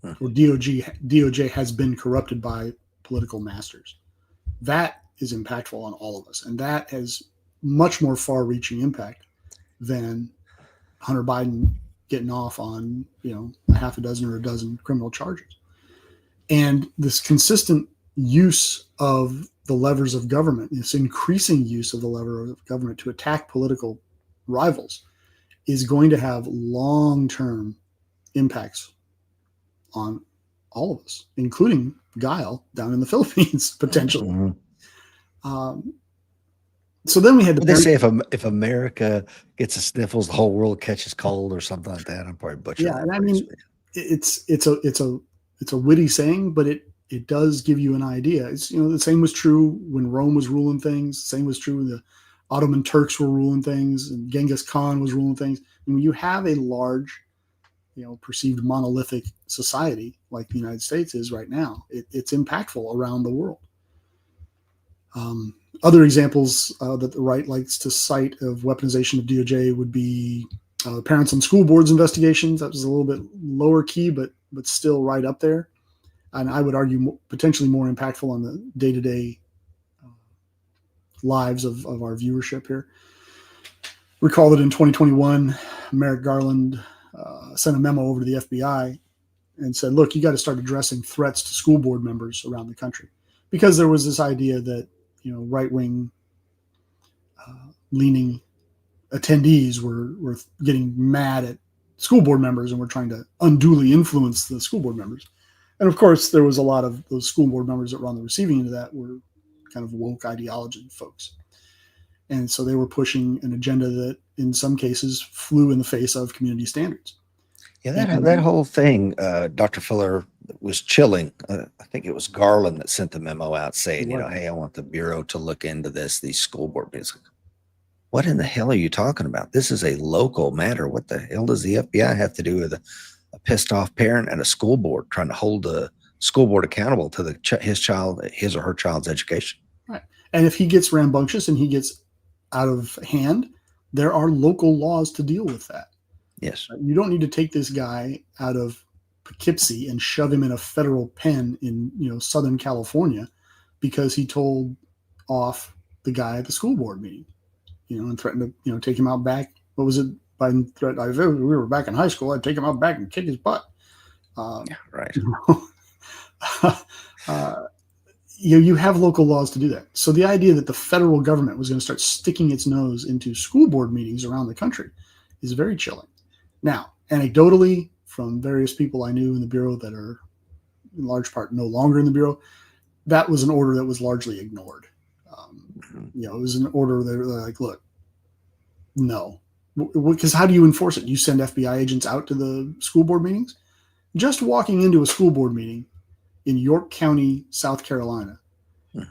S2: or DOJ has been corrupted by political masters. That is impactful on all of us. And that has much more far-reaching impact than Hunter Biden getting off on, a half a dozen or a dozen criminal charges. And this consistent use of the levers of government, this increasing use of the lever of government to attack political rivals is going to have long-term impacts on all of us, including Guile down in the Philippines, potentially. Mm-hmm. So then we had
S1: they say if America gets the sniffles, the whole world catches cold or something like that. I'm probably butchering.
S2: Yeah, and I mean, it's a witty saying, but it does give you an idea. It's the same was true when Rome was ruling things. The same was true when the Ottoman Turks were ruling things, and Genghis Khan was ruling things. And when you have a large, perceived monolithic society like the United States is right now, it's impactful around the world. Other examples that the right likes to cite of weaponization of DOJ would be parents on school boards investigations. That was a little bit lower key, but still right up there. And I would argue potentially more impactful on the day-to-day lives of our viewership here. Recall that in 2021, Merrick Garland sent a memo over to the FBI and said, look, you got to start addressing threats to school board members around the country. Because there was this idea that right-wing leaning attendees were getting mad at school board members and were trying to unduly influence the school board members. And of course, there was a lot of those school board members that were on the receiving end of that were kind of woke ideology folks. And so they were pushing an agenda that in some cases flew in the face of community standards.
S1: Yeah, that whole thing, Dr. Fuller was chilling. I think it was Garland that sent the memo out saying, hey, I want the Bureau to look into these school board meetings. What in the hell are you talking about? This is a local matter. What the hell does the FBI have to do with a pissed off parent and a school board trying to hold the school board accountable to his or her child's education?
S2: Right. And if he gets rambunctious and he gets out of hand, there are local laws to deal with that.
S1: Yes.
S2: You don't need to take this guy out of Poughkeepsie and shove him in a federal pen in Southern California because he told off the guy at the school board meeting, and threatened to, take him out back. What was it? By threat? If we were back in high school, I'd take him out back and kick his butt.
S1: Right.
S2: You have local laws to do that. So the idea that the federal government was going to start sticking its nose into school board meetings around the country is very chilling. Now, anecdotally, from various people I knew in the Bureau that are in large part no longer in the Bureau, that was an order that was largely ignored. It was an order that they're like, look, no. Because how do you enforce it? You send FBI agents out to the school board meetings? Just walking into a school board meeting in York County, South Carolina,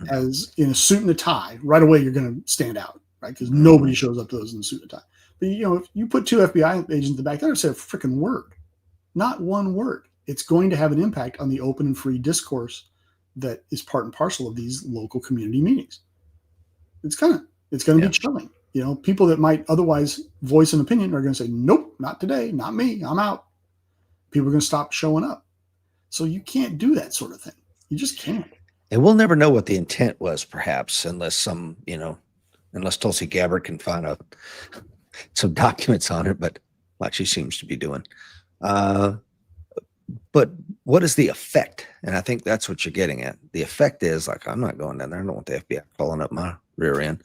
S2: as in a suit and a tie, right away you're going to stand out, right? Because nobody shows up to those in a suit and a tie. But if you put 2 FBI agents in the back, they don't say a freaking word, not one word. It's going to have an impact on the open and free discourse that is part and parcel of these local community meetings. It's going to be chilling. People that might otherwise voice an opinion are going to say, nope, not today, not me, I'm out. People are going to stop showing up. So you can't do that sort of thing. You just can't.
S1: And we'll never know what the intent was, perhaps, unless unless Tulsi Gabbard can find out some documents on it, but like she seems to be doing. But what is the effect? And I think that's what you're getting at. The effect is like, I'm not going down there. I don't want the FBI calling up my rear end.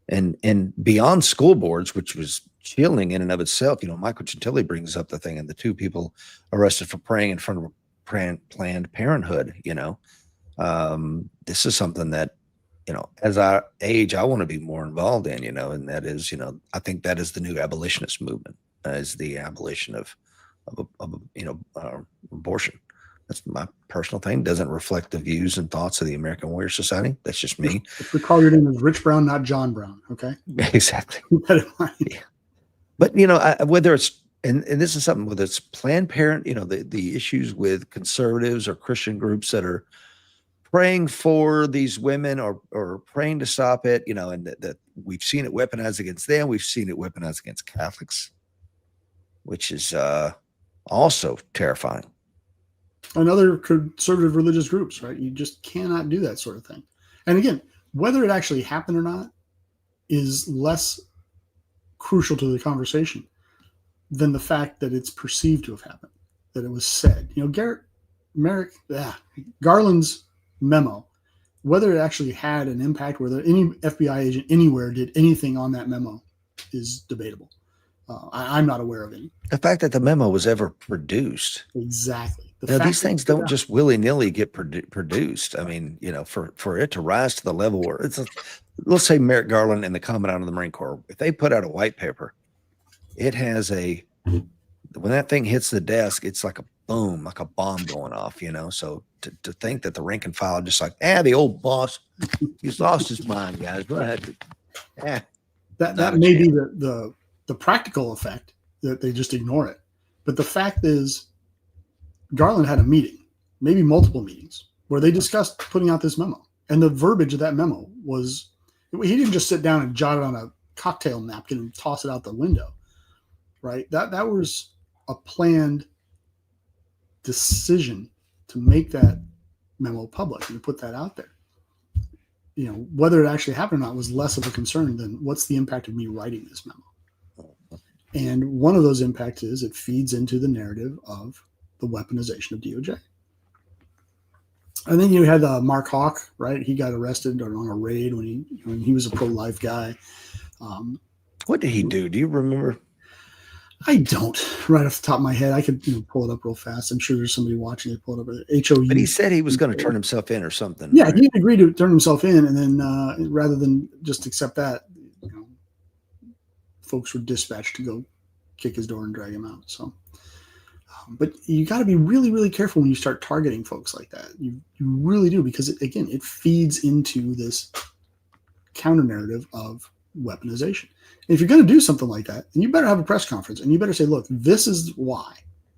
S1: And beyond school boards, which was chilling in and of itself, Michael Chantilly brings up the thing and the 2 people arrested for praying in front of Planned Parenthood. This is something that, as I age, I want to be more involved in, and that is, I think that is the new abolitionist movement, is the abolition of abortion. That's my personal thing. Doesn't reflect the views and thoughts of the American Warrior Society. That's just me.
S2: If we call your name is Rich Brown, not John Brown. Okay.
S1: Exactly.
S2: Yeah.
S1: But whether it's and this is something, whether it's Planned Parent, the issues with conservatives or Christian groups that are praying for these women or praying to stop it, and that we've seen it weaponized against them. We've seen it weaponized against Catholics, which is also terrifying.
S2: And other conservative religious groups, right? You just cannot do that sort of thing. And again, whether it actually happened or not is less crucial to the conversation than the fact that it's perceived to have happened, that it was said. Garland's memo, whether it actually had an impact, whether any FBI agent anywhere did anything on that memo is debatable. I'm not aware of any.
S1: The fact that the memo was ever produced.
S2: Exactly.
S1: These things don't just willy-nilly get produced. I mean, for it to rise to the level where let's say Merrick Garland and the Commandant of the Marine Corps, if they put out a white paper, it has when that thing hits the desk, it's like a boom, like a bomb going off, So to think that the rank and file just like, the old boss, he's lost his mind, guys. Go ahead.
S2: That may be the practical effect, that they just ignore it. But the fact is, Garland had a meeting, maybe multiple meetings, where they discussed putting out this memo. And the verbiage of that memo was, he didn't just sit down and jot it on a cocktail napkin and toss it out the window, right? That was a planned decision to make that memo public and to put that out there. Whether it actually happened or not was less of a concern than what's the impact of me writing this memo. And one of those impacts is it feeds into the narrative of the weaponization of DOJ. And then you had Mark Hawk, right? He got arrested on a raid when he was a pro-life guy.
S1: What did he do? Do you remember?
S2: I don't, right off the top of my head. I could pull it up real fast. I'm sure there's somebody watching it. Pull it up. HOU.
S1: But he said he was going to turn himself in or something.
S2: Yeah,
S1: right?
S2: He agreed to turn himself in, and then rather than just accept that, folks were dispatched to go kick his door and drag him out. So, but you got to be really, really careful when you start targeting folks like that. You really do, because it feeds into this counter narrative of weaponization. And if you're going to do something like that, then you better have a press conference and you better say, look, this is why.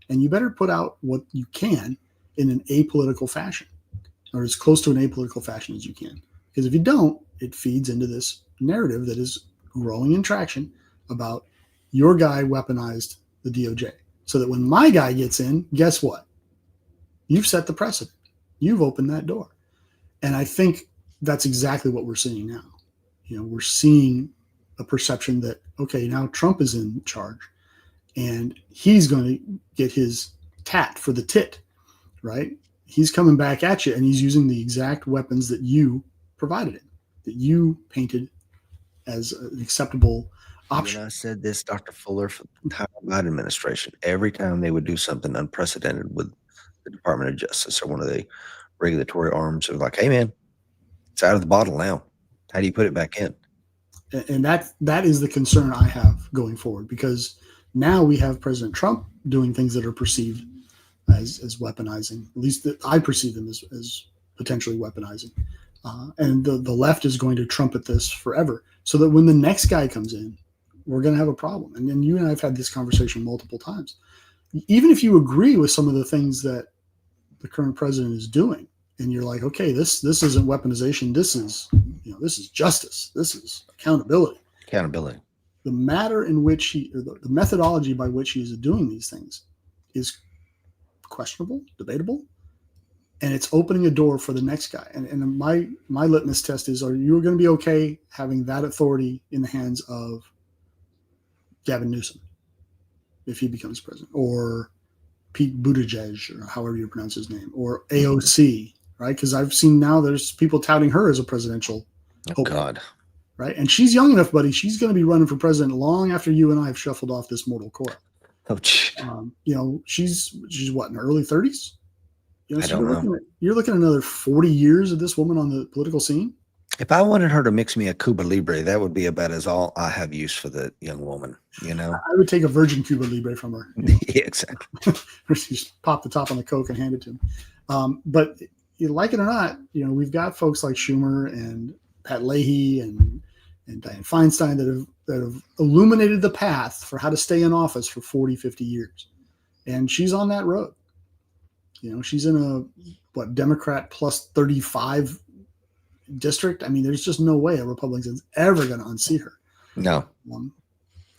S2: And you better put out what you can in an apolitical fashion, or as close to an apolitical fashion as you can. Because if you don't, it feeds into this narrative that is growing in traction about your guy weaponized the DOJ. So that when my guy gets in, guess what? You've set the precedent. You've opened that door. And I think that's exactly what we're seeing now. We're seeing a perception that, okay, now Trump is in charge and he's going to get his tat for the tit, right? He's coming back at you and he's using the exact weapons that you provided him, that you painted as an acceptable option.
S1: And I said this, Dr. Fuller, for the entire Biden administration. Every time they would do something unprecedented with the Department of Justice or one of the regulatory arms, it was like, hey, man, it's out of the bottle now. How do you put it back in?
S2: And that is the concern I have going forward, because now we have President Trump doing things that are perceived as weaponizing. At least that I perceive them as potentially weaponizing. And the left is going to trumpet this forever, so that when the next guy comes in, we're going to have a problem. And then you and I have had this conversation multiple times. Even if you agree with some of the things that the current president is doing, and you're like, okay, this isn't weaponization. This is justice. This is accountability.
S1: Accountability.
S2: The matter in which the methodology by which he is doing these things is questionable, debatable, and it's opening a door for the next guy. And my litmus test is: are you going to be okay having that authority in the hands of Gavin Newsom if he becomes president, or Pete Buttigieg, or however you pronounce his name, or AOC, right? Because I've seen now there's people touting her as a presidential hope.
S1: God.
S2: Right? And she's young enough, buddy. She's going to be running for president long after you and I have shuffled off this mortal coil.
S1: Oh,
S2: she's what, in her early 30s?
S1: I don't know.
S2: You're looking at another 40 years of this woman on the political scene.
S1: If I wanted her to mix me a Cuba Libre, that would be about as all I have use for the young woman,
S2: I would take a virgin Cuba Libre from her.
S1: Yeah, exactly.
S2: Just pop the top on the Coke and hand it to him. But you like it or not, we've got folks like Schumer and Pat Leahy and Dianne Feinstein that have illuminated the path for how to stay in office for 40, 50 years. And she's on that road. She's in a Democrat plus 35 district. I mean, there's just no way a Republican's ever going to unseat her.
S1: No.
S2: And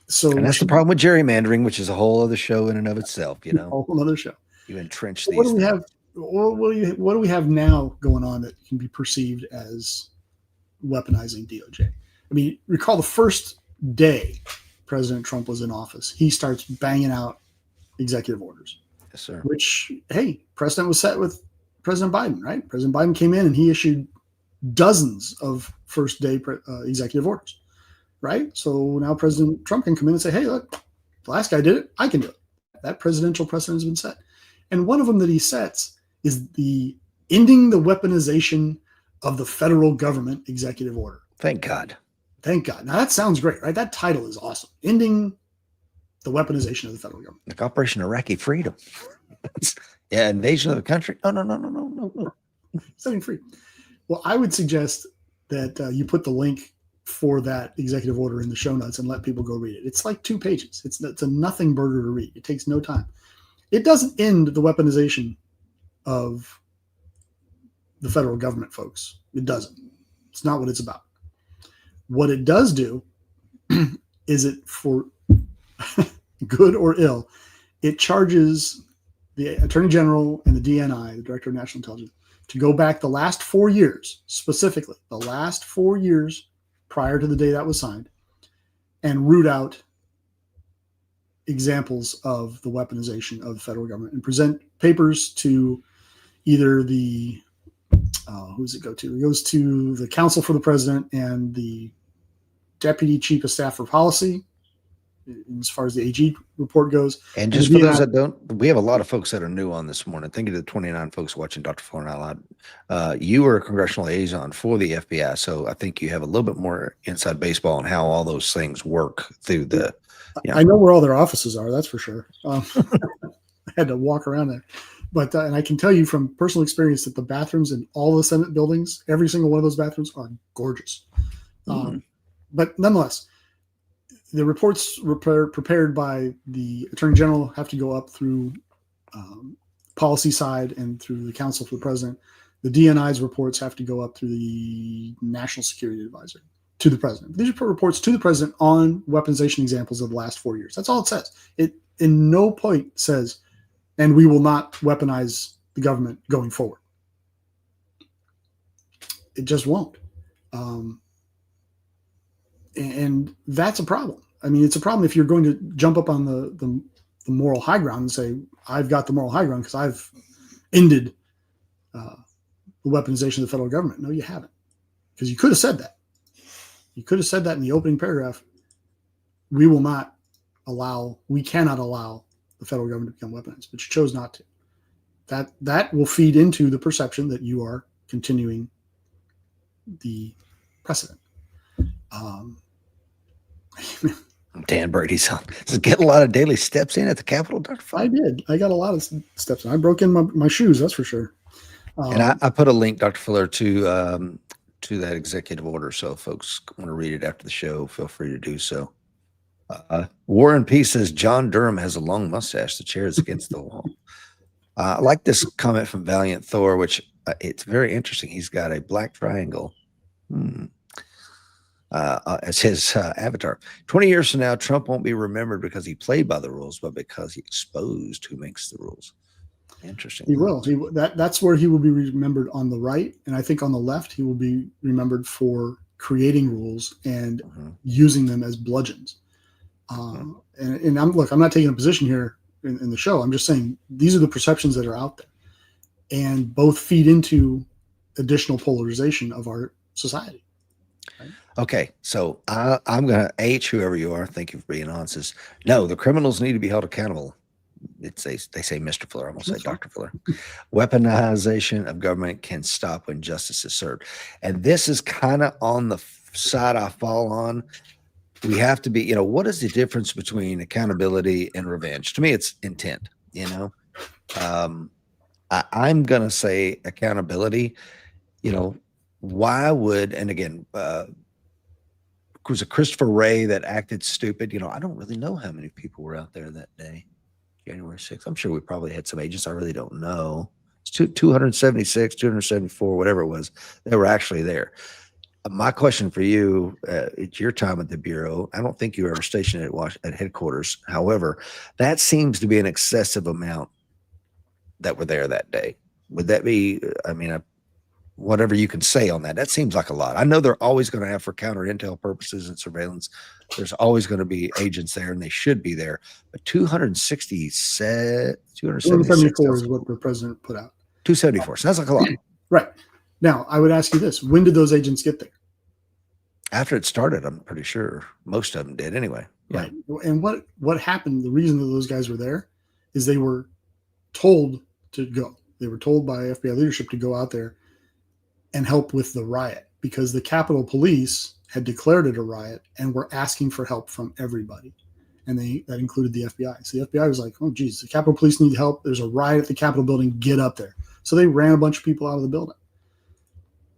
S1: that's the problem with gerrymandering, which is a whole other show in and of itself.
S2: A whole other show.
S1: You entrench
S2: these. What do we have now going on that can be perceived as weaponizing DOJ? I mean, recall the first day President Trump was in office, he starts banging out executive orders.
S1: Yes, sir.
S2: Which, hey, precedent was set with President Biden, right? President Biden came in and he issued dozens of first day executive orders, right? So now President Trump can come in and say, hey, look, the last guy did it, I can do it. That presidential precedent has been set. And one of them that he sets is the ending the weaponization of the federal government executive order.
S1: Thank God.
S2: Thank God. Now that sounds great, right? That title is awesome. Ending the weaponization of the federal government.
S1: Like Operation Iraqi Freedom. Yeah, invasion of the country. Oh, no.
S2: Setting free. Well, I would suggest that you put the link for that executive order in the show notes and let people go read it. It's like 2 pages. It's a nothing burger to read. It takes no time. It doesn't end the weaponization of the federal government, folks. It doesn't. It's not what it's about. What it does do is it, for good or ill, it charges the Attorney General and the DNI, the Director of National Intelligence, to go back the last 4 years, specifically the last 4 years prior to the day that was signed, and root out examples of the weaponization of the federal government and present papers to either the who does it go to? It goes to the Counsel for the President and the Deputy Chief of Staff for Policy, as far as the AG report goes.
S1: And just for those that don't, we have a lot of folks that are new on this morning. Thank you to the 29 folks watching Dr. Fuller and Out Loud. You are a congressional liaison for the FBI, so I think you have a little bit more inside baseball on how all those things work through the.
S2: I know where all their offices are, that's for sure. I had to walk around there. But and I can tell you from personal experience that the bathrooms in all the Senate buildings, every single one of those bathrooms are gorgeous. But nonetheless, the reports prepared by the Attorney General have to go up through policy side and through the Counsel for the President. The DNI's reports have to go up through the National Security Advisor to the President. These are reports to the President on weaponization examples of the last 4 years. That's all it says. It in no point says, and we will not weaponize the government going forward. It just won't. And that's a problem. I mean, it's a problem if you're going to jump up on the moral high ground and say, I've got the moral high ground because I've ended the weaponization of the federal government. No, you haven't. Because you could have said that. You could have said that in the opening paragraph. We cannot allow the federal government to become weaponized, but you chose not to. That will feed into the perception that you are continuing the precedent.
S1: Dan Brady's on. Just get a lot of daily steps in at the Capitol, Dr. Fung.
S2: I did. I got a lot of steps in. I broke in my shoes, that's for sure.
S1: And I put a link, Dr. Fuller, to that executive order. So if folks want to read it after the show, feel free to do so. War and Peace says John Durham has a long mustache. The chair is against the wall. I like this comment from Valiant Thor, which it's very interesting. He's got a black triangle as his avatar. 20 years from now, Trump won't be remembered because he played by the rules, but because he exposed who makes the rules. Interesting.
S2: He will. That's where he will be remembered on the right. And I think on the left, he will be remembered for creating rules and using them as bludgeons. And I'm not taking a position here in the show. I'm just saying these are the perceptions that are out there, and both feed into additional polarization of our society. Right?
S1: Okay, so I'm going to H whoever you are. Thank you for being on. Says no, the criminals need to be held accountable. They say Mr. Fuller. I'm going to say Dr. Fuller. Weaponization of government can stop when justice is served, and this is kind of on the side I fall on. We have to be, what is the difference between accountability and revenge? To me, it's intent, I'm going to say accountability, why would, and again, was it Christopher Wray that acted stupid? I don't really know how many people were out there that day, January 6th. I'm sure we probably had some agents. I really don't know. It's 276, 274, whatever it was. They were actually there. My question for you, it's your time at the Bureau. I don't think you were ever stationed at headquarters. However, that seems to be an excessive amount that were there that day. Would that be, whatever you can say on that, that seems like a lot. I know they're always going to have for counter intel purposes and surveillance. There's always going to be agents there, and they should be there. But 274
S2: is what the president put out.
S1: 274 sounds like a lot.
S2: Right. Now, I would ask you this. When did those agents get there?
S1: After it started, I'm pretty sure most of them did anyway. Yeah.
S2: Right. And what happened, the reason that those guys were there is they were told to go. They were told by FBI leadership to go out there and help with the riot because the Capitol Police had declared it a riot and were asking for help from everybody. And that included the FBI. So the FBI was like, oh, geez, the Capitol Police need help. There's a riot at the Capitol building. Get up there. So they ran a bunch of people out of the building.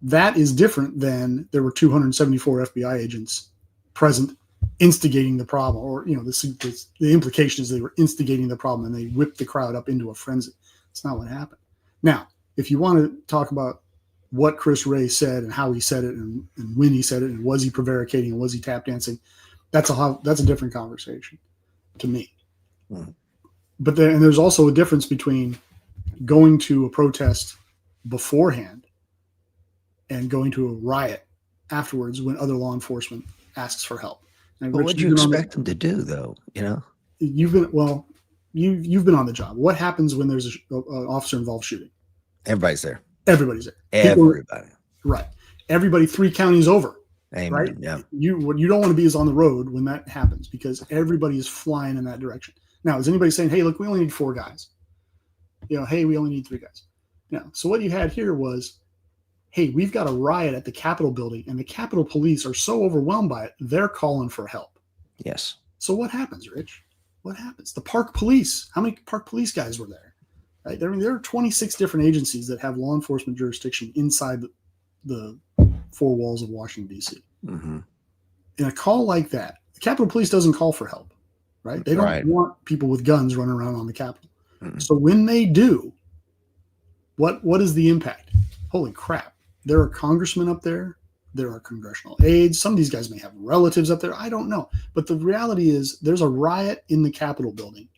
S2: That is different than there were 274 FBI agents present instigating the problem, or, the implication is they were instigating the problem and they whipped the crowd up into a frenzy. That's not what happened. Now, if you want to talk about what Chris Wray said and how he said it and when he said it and was he prevaricating and was he tap dancing, that's a different conversation to me. But there's also a difference between going to a protest beforehand and going to a riot afterwards when other law enforcement asks for help.
S1: But what do you expect them to do, though?
S2: You've been on the job. What happens when there's an officer-involved shooting?
S1: Everybody's there.
S2: Everybody's there.
S1: Everybody.
S2: Right. Everybody 3 counties over.
S1: Amen.
S2: Right.
S1: Yeah.
S2: What you don't want to be is on the road when that happens because everybody is flying in that direction. Now, is anybody saying, "Hey, look, we only need 4 guys"? Hey, we only need 3 guys. No. So what you had here was, hey, we've got a riot at the Capitol building, and the Capitol Police are so overwhelmed by it, they're calling for help.
S1: Yes. So
S2: what happens, Rich? What happens? The Park Police. How many Park Police guys were there? Right? There are 26 different agencies that have law enforcement jurisdiction inside the 4 walls of Washington, D.C.
S1: Mm-hmm.
S2: In a call like that, the Capitol Police doesn't call for help, right? They don't want people with guns running around on the Capitol. Mm-hmm. So when they do, what is the impact? Holy crap. There are congressmen up there. There are congressional aides. Some of these guys may have relatives up there. I don't know. But the reality is there's a riot in the Capitol building.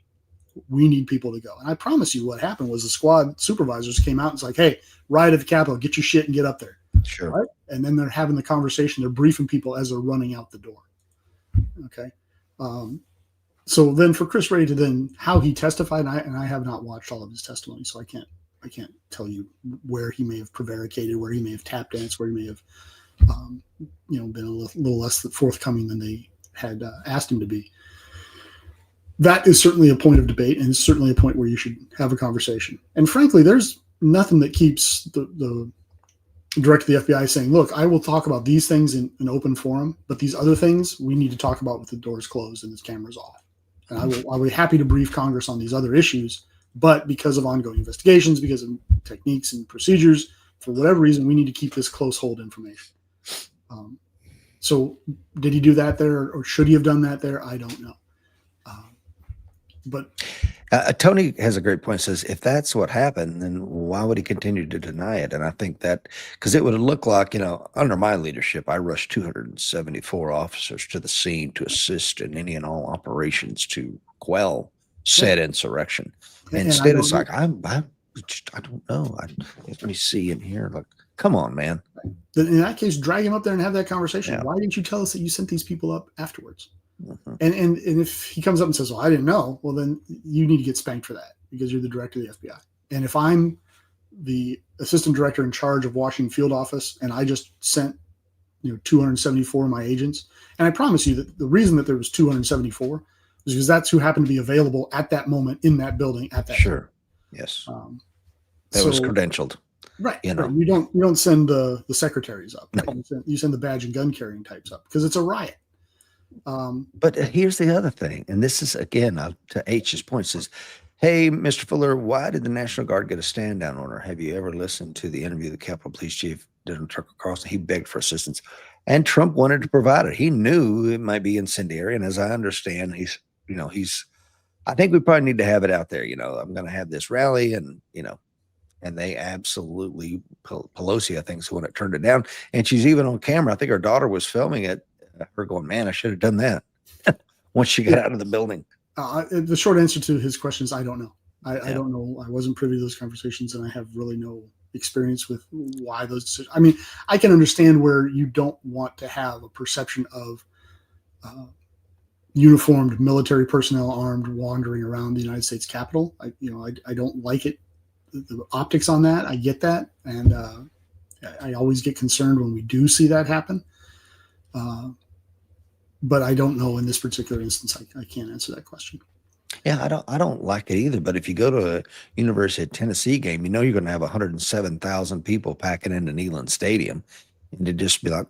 S2: We need people to go. And I promise you what happened was the squad supervisors came out and was like, hey, riot at the Capitol. Get your shit and get up there.
S1: Sure.
S2: right? And then they're having the conversation. They're briefing people as they're running out the door. Okay. So then for Chris Ray to then how he testified, and I have not watched all of his testimony, so I can't tell you where he may have prevaricated, where he may have tap danced, where he may have been a little less forthcoming than they had asked him to be. That is certainly a point of debate, and it's certainly a point where you should have a conversation. And frankly, there's nothing that keeps the director of the FBI saying, look, I will talk about these things in an open forum, but these other things we need to talk about with the doors closed and the cameras off. And I'll be happy to brief Congress on these other issues, but because of ongoing investigations, because of techniques and procedures, for whatever reason, we need to keep this close hold information. So did he do that there, or should he have done that there? I don't know. But
S1: Tony has a great point. Says if that's what happened, then why would he continue to deny it? And I think that because it would look like, under my leadership, I rushed 274 officers to the scene to assist in any and all operations to quell said insurrection. And instead, it's like I don't know. Let me see in here. Like, come on, man.
S2: In that case, drag him up there and have that conversation. Yeah. Why didn't you tell us that you sent these people up afterwards? Mm-hmm. And if he comes up and says, well, I didn't know, well, then you need to get spanked for that because you're the director of the FBI. And if I'm the assistant director in charge of Washington field office and I just sent 274 of my agents, and I promise you that the reason that there was 274 was because that's who happened to be available at that moment in that building at that
S1: time. Yes. That was credentialed.
S2: Right. You don't send the secretaries up. No. Right? You send the badge and gun carrying types up because it's a riot.
S1: But here's the other thing, and this is again to H's point, says, hey, Mr. Fuller, why did the National Guard get a stand down order? Have you ever listened to the interview the Capitol Police Chief did on Tucker Carlson? He begged for assistance, and Trump wanted to provide it. He knew it might be incendiary, and as I understand, I think we probably need to have it out there. I'm going to have this rally, and and they absolutely, Pelosi, I think, is the one that turned it down, and she's even on camera. I think her daughter was filming it. Her going, man, I should have done that once she got out of the building.
S2: The short answer to his question is I don't know. I don't know. I wasn't privy to those conversations, and I have really no experience with why those decisions. I mean, I can understand where you don't want to have a perception of uniformed military personnel armed wandering around the United States Capitol. I don't like it. The optics on that, I get that, and I always get concerned when we do see that happen. But I don't know in this particular instance. I can't answer that question.
S1: Yeah, I don't like it either. But if you go to a University of Tennessee game, you're going to have 107,000 people packing into Neyland Stadium, and to just be like,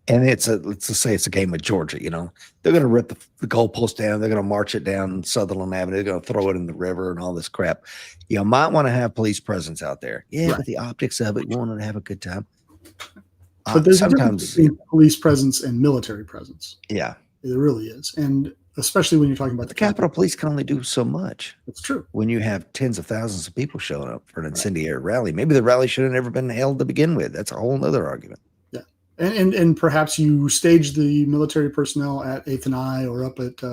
S1: and let's just say it's a game with Georgia. They're going to rip the goalpost down. They're going to march it down Sutherland Avenue. They're going to throw it in the river and all this crap. You might want to have police presence out there. Yeah, right. But the optics of it, you want to have a good time.
S2: But there's sometimes between police presence and military presence.
S1: Yeah,
S2: there really is, and especially when you're talking about
S1: the Capitol Police can only do so much.
S2: That's true.
S1: When you have tens of thousands of people showing up for an incendiary rally, maybe the rally should have never been held to begin with. That's a whole other argument.
S2: Yeah, and perhaps you stage the military personnel at 8th and I or up at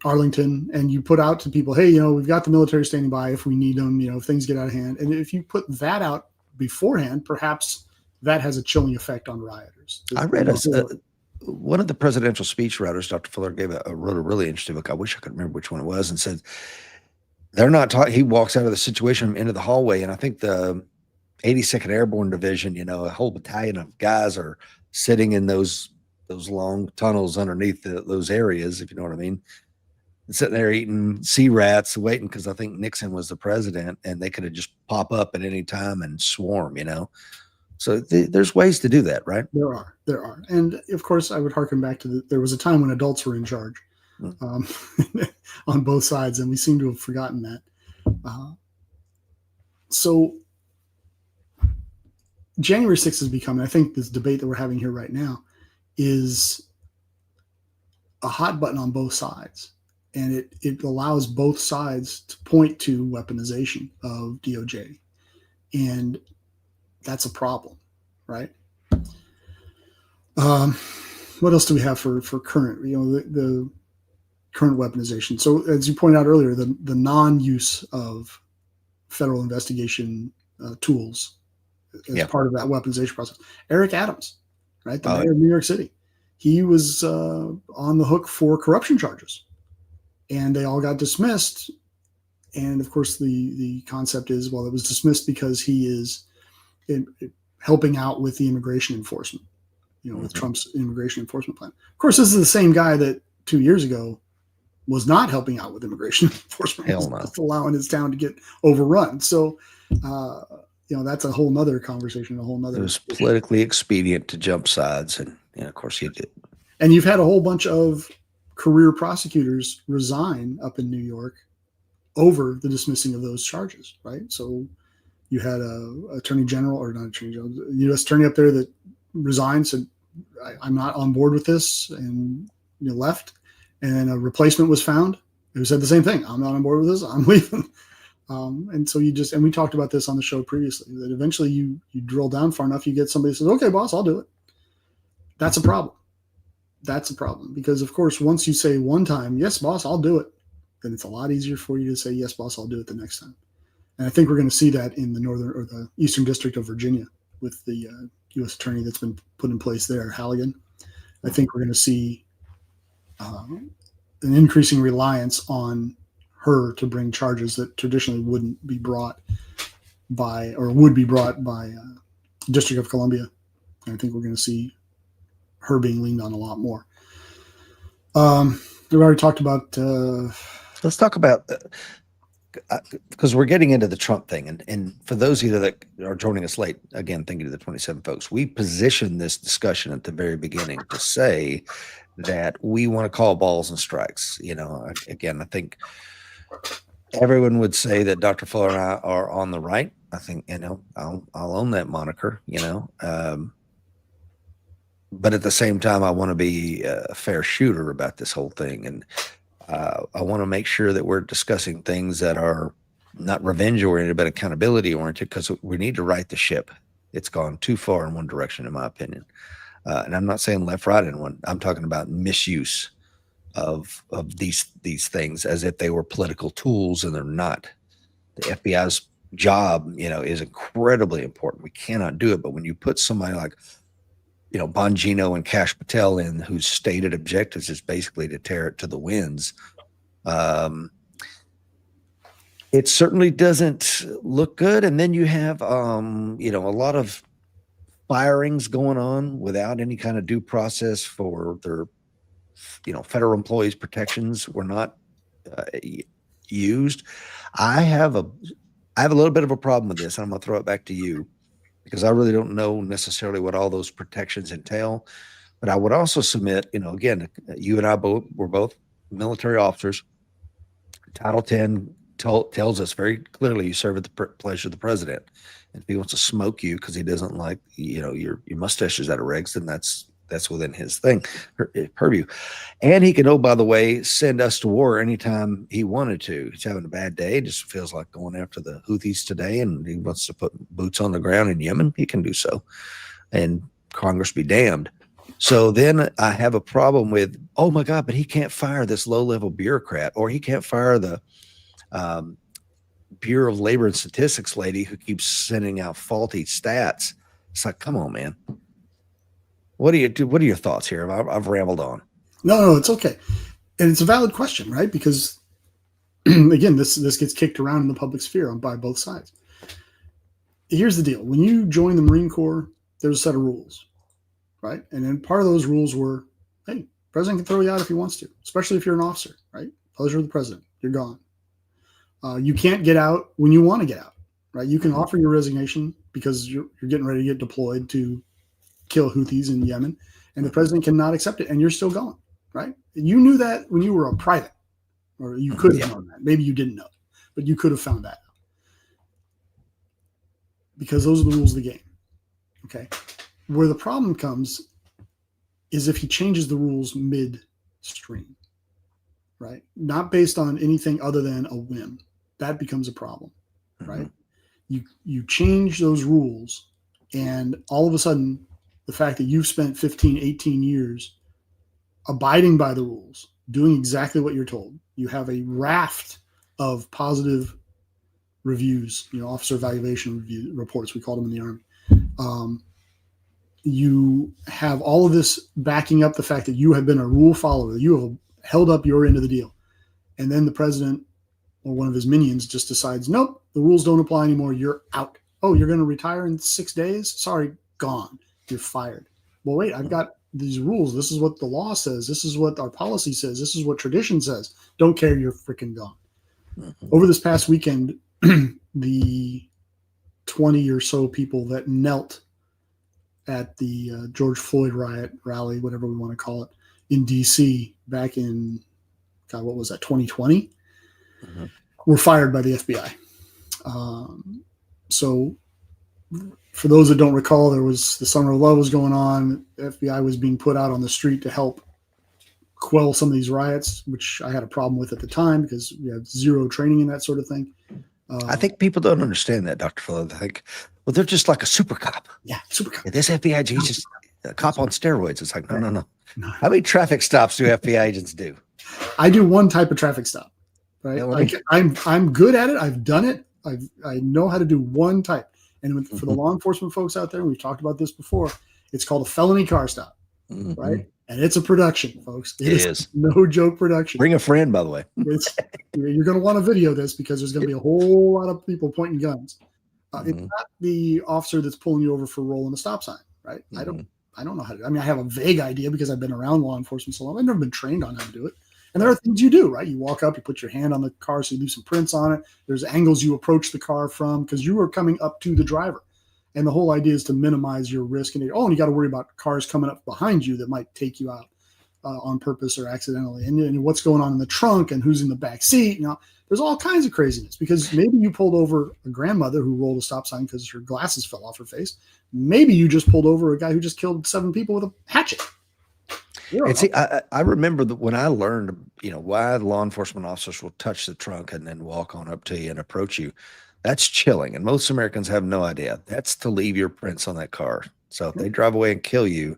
S2: Arlington, and you put out to people, hey, we've got the military standing by if we need them. If things get out of hand, and if you put that out beforehand, perhaps that has a chilling effect on rioters.
S1: I read one of the presidential speech writers, Dr. Fuller, wrote a really interesting book. I wish I could remember which one it was, and said they're not talking. He walks out of the situation into the hallway, and I think the 82nd Airborne Division, a whole battalion of guys are sitting in those long tunnels underneath those areas, if you know what I mean, and sitting there eating sea rats, waiting because I think Nixon was the president, and they could have just pop up at any time and swarm, So there's ways to do that, right?
S2: There are. And of course, I would harken back to there was a time when adults were in charge on both sides, and we seem to have forgotten that. So January 6th has become, I think this debate that we're having here right now is a hot button on both sides. And it allows both sides to point to weaponization of DOJ. And that's a problem, right? What else do we have for current, the current weaponization? So as you pointed out earlier, the non-use of federal investigation tools as
S1: Yeah.
S2: part of that weaponization process. Eric Adams, right, the
S1: Oh,
S2: mayor of New York City, he was on the hook for corruption charges, and they all got dismissed. And of course, the concept is, well, it was dismissed because he is helping out with the immigration enforcement, with Trump's immigration enforcement plan. Of course, this is the same guy that 2 years ago was not helping out with immigration enforcement,
S1: hell no.
S2: just allowing his town to get overrun. So, that's a whole nother conversation, a whole nother.
S1: It was politically expedient to jump sides, and of course he did.
S2: And you've had a whole bunch of career prosecutors resign up in New York over the dismissing of those charges, right? So you had a attorney general, or not attorney general, U.S. attorney up there that resigned, said, I'm not on board with this, and left. And a replacement was found who said the same thing. I'm not on board with this. I'm leaving. And so and we talked about this on the show previously, that eventually you drill down far enough, you get somebody who says, okay, boss, I'll do it. That's a problem. That's a problem, because of course, once you say one time, yes, boss, I'll do it, then it's a lot easier for you to say, yes, boss, I'll do it the next time. And I think we're going to see that in the northern or the Eastern District of Virginia with the U.S. attorney that's been put in place there, Halligan. I think we're going to see an increasing reliance on her to bring charges that traditionally wouldn't be brought by, or would be brought by District of Columbia. And I think we're going to see her being leaned on a lot more. We've already talked about.
S1: Let's talk about, because we're getting into the Trump thing. And for those of you that are joining us late, again, thank you to the 27 folks. We positioned this discussion at the very beginning to say that we want to call balls and strikes. Again, I think everyone would say that Dr. Fuller and I are on the right. I think, I'll own that moniker, but at the same time, I want to be a fair shooter about this whole thing. And I want to make sure that we're discussing things that are not revenge oriented, but accountability oriented, because we need to right the ship. It's gone too far in one direction, in my opinion. And I'm not saying left, right, in one. I'm talking about misuse of these things as if they were political tools, and they're not. The FBI's job, is incredibly important. We cannot do it. But when you put somebody like, Bongino and Kash Patel in, whose stated objectives is basically to tear it to the winds, it certainly doesn't look good. And then you have, a lot of firings going on without any kind of due process for their, federal employees' protections were not used. I have a little bit of a problem with this. I'm going to throw it back to you, because I really don't know necessarily what all those protections entail. But I would also submit, again, you and I were both military officers. Title 10 tells us very clearly you serve at the pleasure of the president. And if he wants to smoke you because he doesn't like, your mustache is out of regs, then that's within his purview. And he can, by the way, send us to war anytime he wanted to. He's having a bad day. It just feels like going after the Houthis today, and he wants to put boots on the ground in Yemen. He can do so. And Congress be damned. So then I have a problem with, oh my God, but he can't fire this low-level bureaucrat, or he can't fire the Bureau of Labor and Statistics lady who keeps sending out faulty stats. It's like, come on, man. What are your thoughts here? I've rambled on.
S2: No, it's okay. And it's a valid question, right? Because again, this gets kicked around in the public sphere by both sides. Here's the deal. When you join the Marine Corps, there's a set of rules, right? And then part of those rules were, hey, the president can throw you out if he wants to, especially if you're an officer, right? Pleasure of the president. You're gone. You can't get out when you want to get out, right? You can offer your resignation because you're getting ready to get deployed to kill Houthis in Yemen, and the president cannot accept it, and you're still going, right? You knew that when you were a private, or you could have known that. Maybe you didn't know, but you could have found that out, because those are the rules of the game, okay? Where the problem comes is if he changes the rules midstream, right? Not based on anything other than a whim. That becomes a problem, right? You change those rules, and all of a sudden, the fact that you've spent 15, 18 years abiding by the rules, doing exactly what you're told, you have a raft of positive reviews, officer evaluation review reports, we call them in the Army, You have all of this backing up the fact that you have been a rule follower. You have held up your end of the deal. And then the president or one of his minions just decides, nope, the rules don't apply anymore. You're out. Oh, you're going to retire in 6 days? Sorry, gone. You're fired. Well, wait, I've got these rules. This is what the law says. This is what our policy says. This is what tradition says. Don't care. You're freaking gone. Over this past weekend, the 20 or so people that knelt at the George Floyd riot rally, whatever we want to call it, in D.C. back in, God, what was that, 2020, were fired by the FBI. So for those that don't recall, there was the Summer of Love was going on. The FBI was being put out on the street to help quell some of these riots, which I had a problem with at the time because we had zero training in that sort of thing.
S1: I think people don't understand that, Dr. Fuller. They think, well, they're just like a super cop.
S2: Yeah, super cop.
S1: Yeah, this FBI agent's just a cop on steroids. It's like, no. How many traffic stops do FBI agents do?
S2: I do one type of traffic stop, right?
S1: Yeah,
S2: I'm good at it. I've done it. I know how to do one type. And for the law enforcement folks out there, we've talked about this before, it's called a felony car stop, right? And it's a production, folks. It is no joke production.
S1: Bring a friend, by the way.
S2: You're going to want to video this because there's going to be a whole lot of people pointing guns. It's not the officer that's pulling you over for rolling a stop sign, right? I don't know how to. I mean, I have a vague idea because I've been around law enforcement so long. I've never been trained on how to do it. And there are things you do, right? You walk up, you put your hand on the car, so you leave some prints on it. There's angles you approach the car from because you are coming up to the driver. And the whole idea is to minimize your risk. And you got to worry about cars coming up behind you that might take you out on purpose or accidentally. And what's going on in the trunk and who's in the back seat. There's all kinds of craziness because maybe you pulled over a grandmother who rolled a stop sign because her glasses fell off her face. Maybe you just pulled over a guy who just killed 7 people with a hatchet.
S1: And see, I remember that when I learned, why the law enforcement officers will touch the trunk and then walk on up to you and approach you. That's chilling. And most Americans have no idea. That's to leave your prints on that car. So if they drive away and kill you,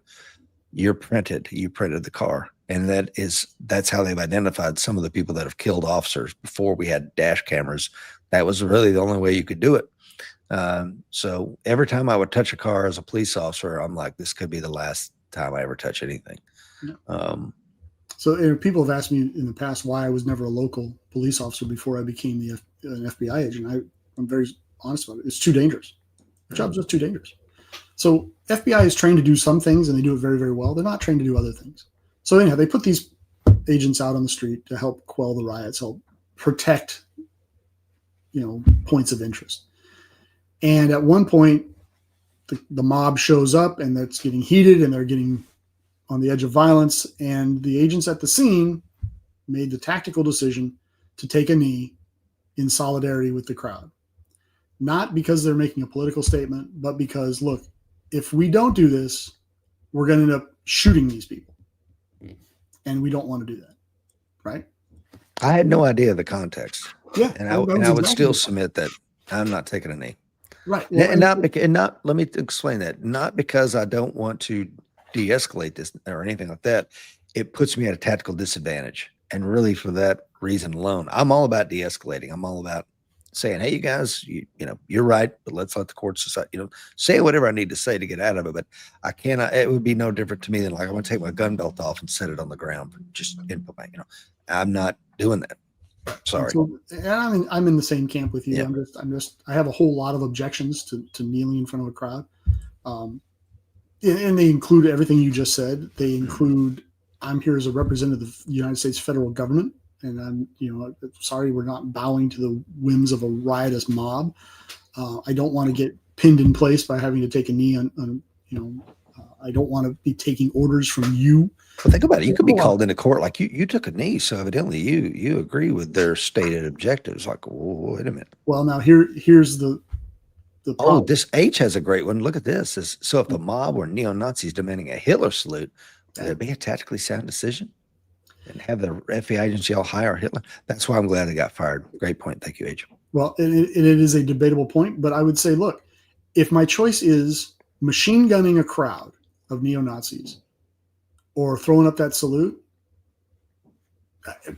S1: you're printed. You printed the car. And that's how they've identified some of the people that have killed officers before we had dash cameras. That was really the only way you could do it. So every time I would touch a car as a police officer, I'm like, this could be the last time I ever touch anything.
S2: So people have asked me in the past why I was never a local police officer before I became an FBI agent. I'm very honest about it. It's too dangerous. The job's just too dangerous. So FBI is trained to do some things and they do it very, very well. They're not trained to do other things. So anyhow, they put these agents out on the street to help quell the riots, help protect, points of interest. And at one point, the mob shows up and it's getting heated and they're getting on the edge of violence. And the agents at the scene made the tactical decision to take a knee in solidarity with the crowd. Not because they're making a political statement, but because, look, if we don't do this, we're going to end up shooting these people. And we don't want to do that. Right?
S1: I had no idea the context.
S2: Yeah.
S1: And I would still submit that I'm not taking a knee.
S2: Right. Well,
S1: let me explain that. Not because I don't want to de-escalate this or anything like that. It puts me at a tactical disadvantage. And really for that reason alone, I'm all about de-escalating. I'm all about saying, hey, you guys, you're right, but let's let the courts decide, say whatever I need to say to get out of it. But I cannot, it would be no different to me than like, I'm going to take my gun belt off and set it on the ground. Just input my, I'm not doing that. Sorry.
S2: So, and I'm in the same camp with you. Yeah. I have a whole lot of objections to kneeling in front of a crowd. And they include everything you just said. They include, I'm here as a representative of the United States federal government. And I'm, sorry, we're not bowing to the whims of a riotous mob. I don't want to get pinned in place by having to take a knee on I don't want to be taking orders from you.
S1: Well, think about it. You could be called into court like you took a knee, so evidently you agree with their stated objectives. Like, whoa, wait a minute.
S2: Well, now here's the problem.
S1: This H has a great one. Look at this. So if the mob were neo-Nazis demanding a Hitler salute, would it be a tactically sound decision? And have the FBI agency all hire Hitler? That's why I'm glad they got fired. Great point. Thank you, H.
S2: Well, it is a debatable point, but I would say, look, if my choice is machine gunning a crowd of neo-Nazis or throwing up that salute,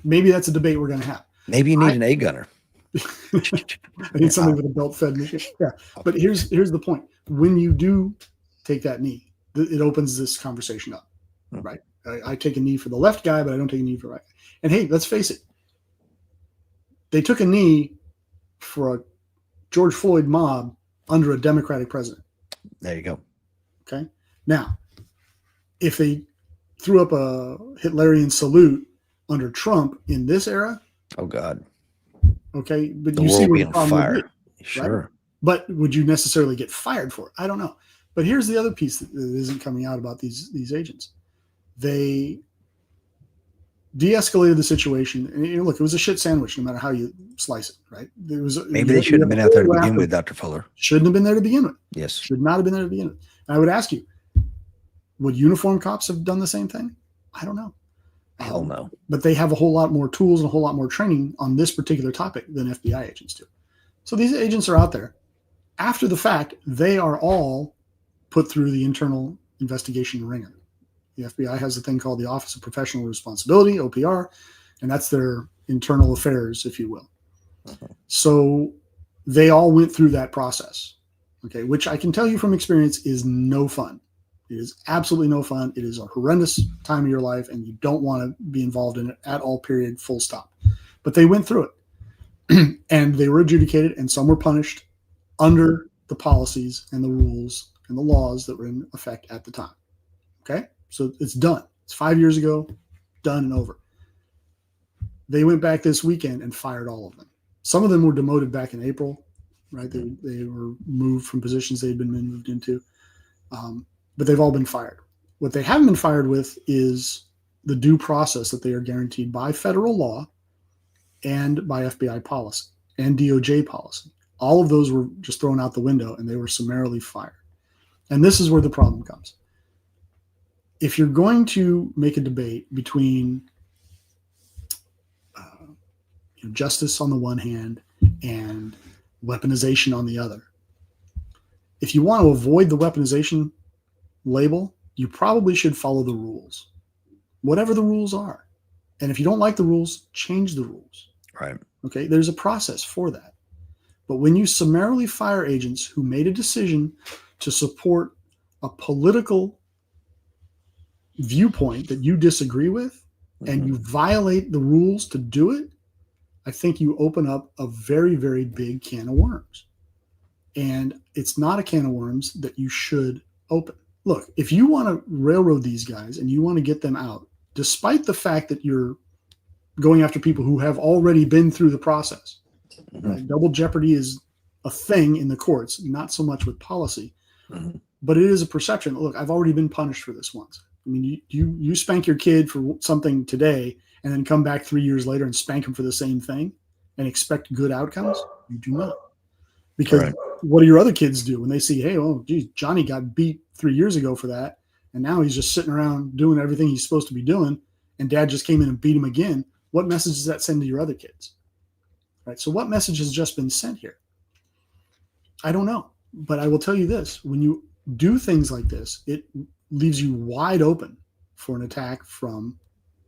S2: maybe that's a debate we're going to have.
S1: Maybe you need an A gunner.
S2: I need something with a belt-fed machine. Yeah, but here's the point. When you do take that knee, it opens this conversation up, right? I take a knee for the left guy, but I don't take a knee for the right guy. And hey, let's face it. They took a knee for a George Floyd mob under a Democratic president.
S1: There you go.
S2: Okay. Now, if they threw up a Hitlerian salute under Trump in this era,
S1: oh God.
S2: Okay, but
S1: the
S2: you see where
S1: the problem would be, sure.
S2: Right? But would you necessarily get fired for it? I don't know. But here's the other piece that isn't coming out about these agents. They de-escalated the situation, and look, it was a shit sandwich, no matter how you slice it. Right?
S1: Maybe they shouldn't have been out there to begin with, Dr. Fuller.
S2: Shouldn't have been there to begin with.
S1: Yes,
S2: should not have been there to begin with. And I would ask you, would uniformed cops have done the same thing? I don't know.
S1: Hell no.
S2: But they have a whole lot more tools and a whole lot more training on this particular topic than FBI agents do. So these agents are out there. After the fact, they are all put through the internal investigation ringer. The FBI has a thing called the Office of Professional Responsibility, OPR, and that's their internal affairs, if you will. So they all went through that process, okay, which I can tell you from experience is no fun. It is absolutely no fun. It is a horrendous time of your life, and you don't want to be involved in it at all, period, full stop. But they went through it, and they were adjudicated, and some were punished under the policies and the rules and the laws that were in effect at the time. Okay? So it's done. It's 5 years ago, done and over. They went back this weekend and fired all of them. Some of them were demoted back in April, right? They were moved from positions they'd been moved into. But they've all been fired. What they haven't been fired with is the due process that they are guaranteed by federal law and by FBI policy and DOJ policy. All of those were just thrown out the window, and they were summarily fired. And this is where the problem comes. If you're going to make a debate between justice on the one hand and weaponization on the other, if you want to avoid the weaponization label, you probably should follow the rules, whatever the rules are. And if you don't like the rules, change the rules.
S1: Right.
S2: Okay. There's a process for that. But when you summarily fire agents who made a decision to support a political viewpoint that you disagree with, and you violate the rules to do it, I think you open up a very, very big can of worms. And it's not a can of worms that you should open. Look, if you want to railroad these guys and you want to get them out, despite the fact that you're going after people who have already been through the process, right? Double jeopardy is a thing in the courts, not so much with policy, but it is a perception. Look, I've already been punished for this once. I mean, you spank your kid for something today and then come back 3 years later and spank him for the same thing and expect good outcomes? You do not. Because what do your other kids do when they see, hey, oh, geez, Johnny got beat 3 years ago for that, and now he's just sitting around doing everything he's supposed to be doing, and dad just came in and beat him again? What message does that send to your other kids? Right? So what message has just been sent here? I don't know. But I will tell you this. When you do things like this, it leaves you wide open for an attack from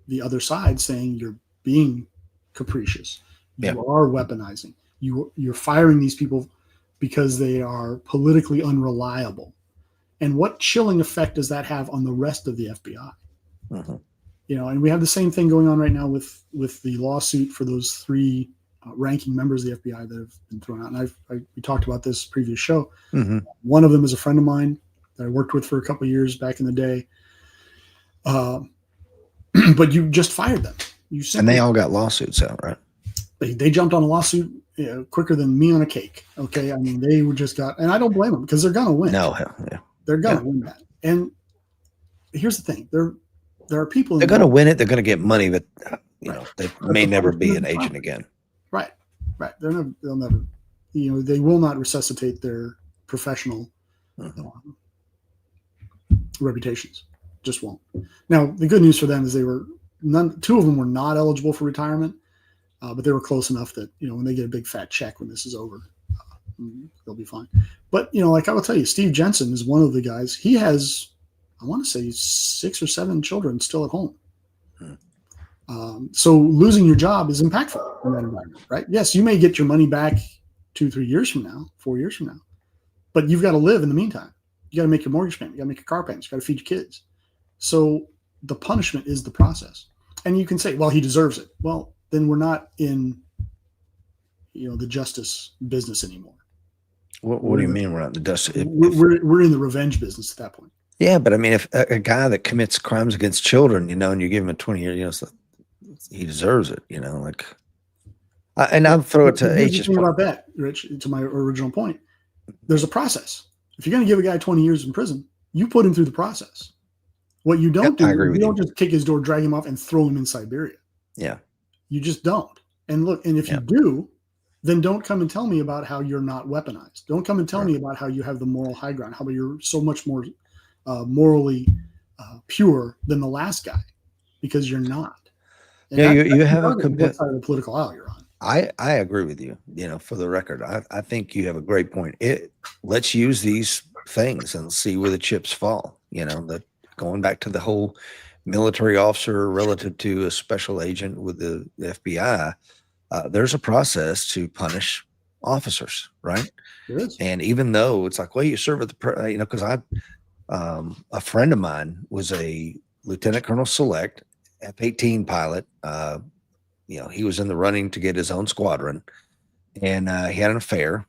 S2: the other side saying you're being capricious. You are weaponizing. You're firing these people because they are politically unreliable. And what chilling effect does that have on the rest of the FBI? And we have the same thing going on right now with the lawsuit for those three ranking members of the FBI that have been thrown out. And we talked about this previous show. One of them is a friend of mine that I worked with for a couple of years back in the day. But you just fired them.
S1: And they all got lawsuits out, right?
S2: They jumped on a lawsuit quicker than me on a cake. Okay. I mean, they were just and I don't blame them because they're going to win.
S1: No,
S2: they're going to win that. And here's the thing. There are people.
S1: They're going to win it. They're going to get money, but they may never be an agent again.
S2: Right. They'll never, they will not resuscitate their professional reputations. Just won't. Now, the good news for them is two of them were not eligible for retirement, but they were close enough that, when they get a big fat check when this is over, they'll be fine. But, like I will tell you, Steve Jensen is one of the guys. He has, I want to say 6 or 7 children still at home. So losing your job is impactful in that environment, right? Yes, you may get your money back 2-3 years from now, 4 years from now, but you've got to live in the meantime. You got to make your mortgage payment. You got to make your car payments. You got to feed your kids. So the punishment is the process. And you can say, well, he deserves it. Well, then we're not in, the justice business anymore.
S1: What do you mean we're not in the justice?
S2: We're in the revenge business at that point.
S1: Yeah, but I mean, if a guy that commits crimes against children, and you give him a 20-year, so he deserves it, and I'll throw it to H's
S2: point about that, Rich, to my original point. There's a process. If you're going to give a guy 20 years in prison, you put him through the process. What you don't do, you don't just kick his door, drag him off, and throw him in Siberia.
S1: Yeah.
S2: You just don't. And look, and if you do, then don't come and tell me about how you're not weaponized. Don't come and tell me about how you have the moral high ground, how you're so much more morally pure than the last guy, because you're not. And
S1: you have a
S2: what side of the political aisle you're on.
S1: I agree with you. For the record, I think you have a great point. Let's use these things and see where the chips fall. Going back to the whole military officer relative to a special agent with the FBI, there's a process to punish officers, right?
S2: There is.
S1: And even though it's like, well, you serve at the, because a friend of mine was a Lieutenant Colonel Select F-18 pilot. He was in the running to get his own squadron, and he had an affair,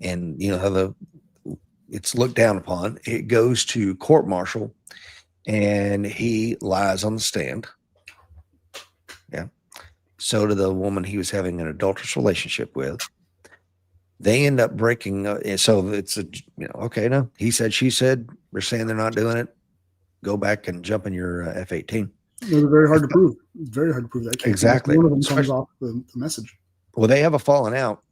S1: and how it's looked down upon. It goes to court martial, and he lies on the stand. Yeah. So to the woman he was having an adulterous relationship with. They end up breaking. So it's okay. No, he said, she said. They're saying they're not doing it. Go back and jump in your F-18.
S2: They're very hard to prove. It's very hard to prove that.
S1: Exactly.
S2: One of them comes off the message.
S1: Well, they have a falling out.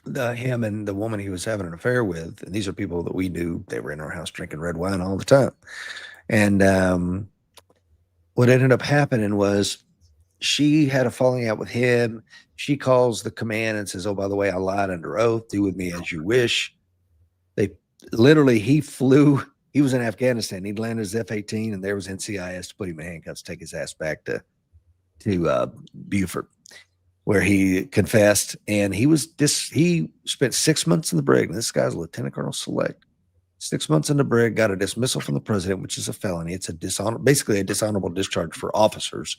S1: Him and the woman he was having an affair with, and these are people that we knew. They were in our house drinking red wine all the time. And what ended up happening was she had a falling out with him. She calls the command and says, "Oh, by the way, I lied under oath. Do with me as you wish." He flew. He was in Afghanistan. He'd landed his F-18, and there was NCIS to put him in handcuffs, take his ass back to Beaufort, where he confessed. And he spent 6 months in the brig. And this guy's a Lieutenant Colonel Select. 6 months in the brig, got a dismissal from the president, which is a felony. It's basically a dishonorable discharge for officers.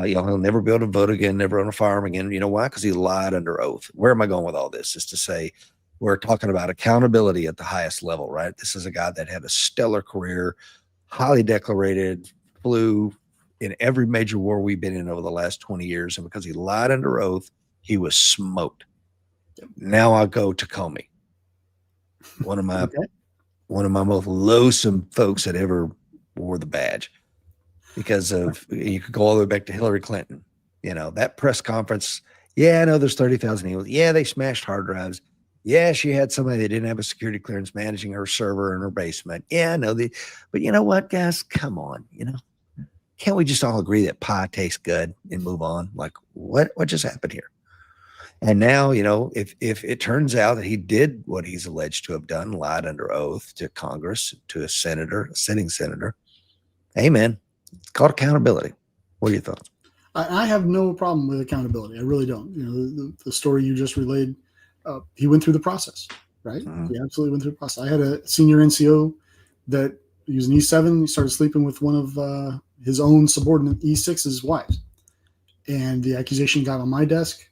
S1: He'll never be able to vote again, never own a firearm again. You know why? Because he lied under oath. Where am I going with all this? Is to say, we're talking about accountability at the highest level, right? This is a guy that had a stellar career, highly decorated, flew in every major war we've been in over the last 20 years. And because he lied under oath, he was smoked. Now I'll go to Comey. One of my most loathsome folks that ever wore the badge, because of, you could go all the way back to Hillary Clinton. That press conference. Yeah, I know there's 30,000 emails. Yeah, they smashed hard drives. Yeah, she had somebody that didn't have a security clearance managing her server in her basement. Yeah, I know but you know what, guys? Come on, can't we just all agree that pie tastes good and move on? Like, what just happened here? And now, if it turns out that he did what he's alleged to have done, lied under oath to Congress, to a sitting senator, amen. It's called accountability. What are your thoughts?
S2: I have no problem with accountability. I really don't. The story you just relayed, he went through the process, right?
S1: Mm-hmm.
S2: He absolutely went through the process. I had a senior NCO that he was an E7. He started sleeping with one of his own subordinate E6's wives. And the accusation got on my desk.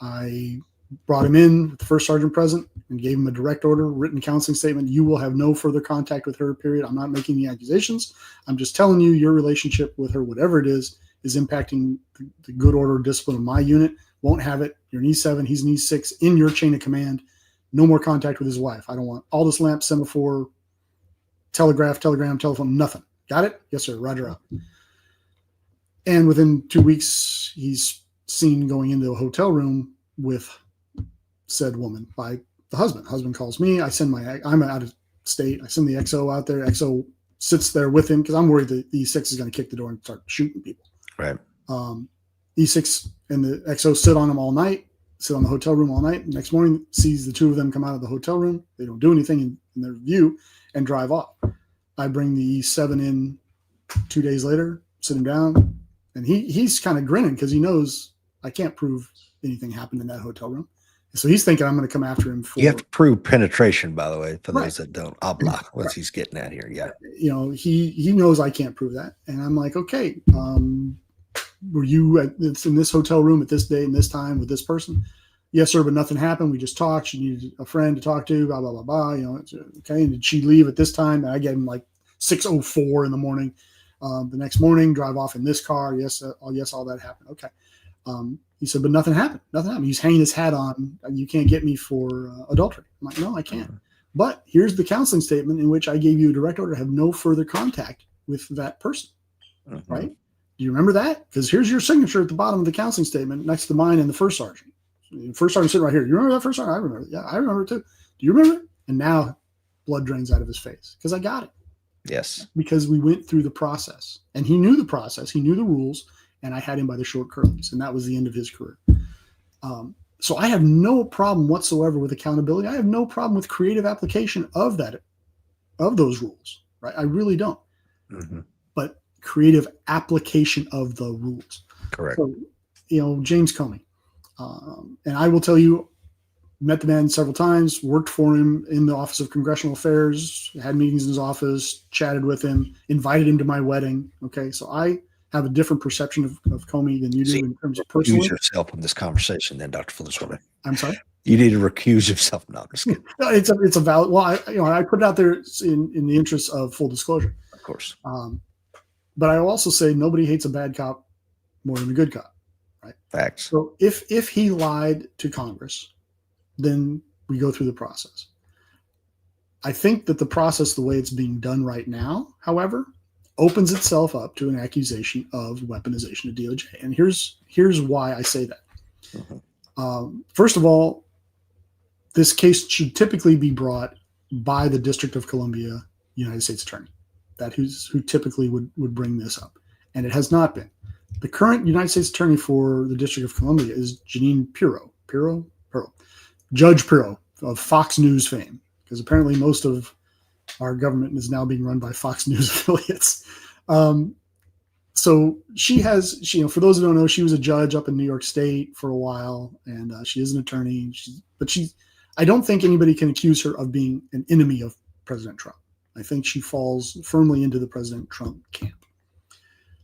S2: I brought him in with the first sergeant present and gave him a direct order, written counseling statement. You will have no further contact with her, period. I'm not making any accusations. I'm just telling you your relationship with her, whatever it is impacting the good order and discipline of my unit. Won't have it. You're an E7. He's an E6 in your chain of command. No more contact with his wife. I don't want all this lamp, semaphore, telegraph, telegram, telephone, nothing. Got it? Yes, sir. Roger out. And within 2 weeks, he's seen going into a hotel room with said woman by the husband. Husband calls me. I'm out of state. I send the XO out there. XO sits there with him because I'm worried the E6 is going to kick the door and start shooting people.
S1: Right.
S2: E6 and the XO sit on him all night, sit on the hotel room all night. Next morning, sees the two of them come out of the hotel room. They don't do anything in their view and drive off. I bring the E7 in 2 days later, sit him down. And he's kind of grinning because he knows I can't prove anything happened in that hotel room. So he's thinking I'm going to come after him for.
S1: You have to prove penetration, by the way, for
S2: Right.
S1: those that don't. Obla, what he's getting at here. Yeah.
S2: You know, he knows I can't prove that. And I'm like, okay, were you it's in this hotel room at this date and this time with this person? Yes, sir, but nothing happened. We just talked. She needed a friend to talk to, blah, blah, blah, blah. You know, it's okay. And did she leave at this time? And I gave him like 6:04 in the morning. The next morning, drive off in this car. Yes, all that happened. Okay. He said, but nothing happened. Nothing happened. He's hanging his hat on, you can't get me for adultery. I'm like, no, I can't. But here's the counseling statement in which I gave you a direct order to have no further contact with that person. Right? Do you remember that? Because here's your signature at the bottom of the counseling statement next to mine and the first sergeant. The first sergeant sitting right here. You remember that first sergeant? I remember. Yeah, I remember it too. Do you remember it? And now blood drains out of his face because I got it.
S1: Yes.
S2: Because we went through the process and he knew the process. He knew the rules. And I had him by the short curlies, and that was the end of his career. So I have no problem whatsoever with accountability. I have no problem with creative application of those rules, right? I really don't. But creative application of the rules.
S1: Correct.
S2: So, you know, James Comey, and I will tell you, met the man several times, worked for him in the Office of Congressional Affairs, had meetings in his office, chatted with him, invited him to my wedding. Okay, so I have a different perception of Comey than you do in terms of personally.
S1: Recuse yourself from this conversation, then, Dr. Fuller.
S2: I'm sorry.
S1: You need to recuse yourself. No, I'm just kidding.
S2: No, it's a valid. Well, I put it out there in the interest of full disclosure.
S1: Of course.
S2: But I will also say nobody hates a bad cop more than a good cop, right?
S1: Facts.
S2: So if he lied to Congress, then we go through the process. I think that the process, the way it's being done right now, however, opens itself up to an accusation of weaponization of DOJ. And here's why I say that. First of all, this case should typically be brought by the District of Columbia United States Attorney. Who typically would bring this up. And it has not been. The current United States Attorney for the District of Columbia is Jeanine Pirro. Judge Pirro of Fox News fame. Because apparently most of our government is now being run by Fox News affiliates. So she has, for those who don't know, she was a judge up in New York State for a while, and she is an attorney. I don't think anybody can accuse her of being an enemy of President Trump. I think she falls firmly into the President Trump camp.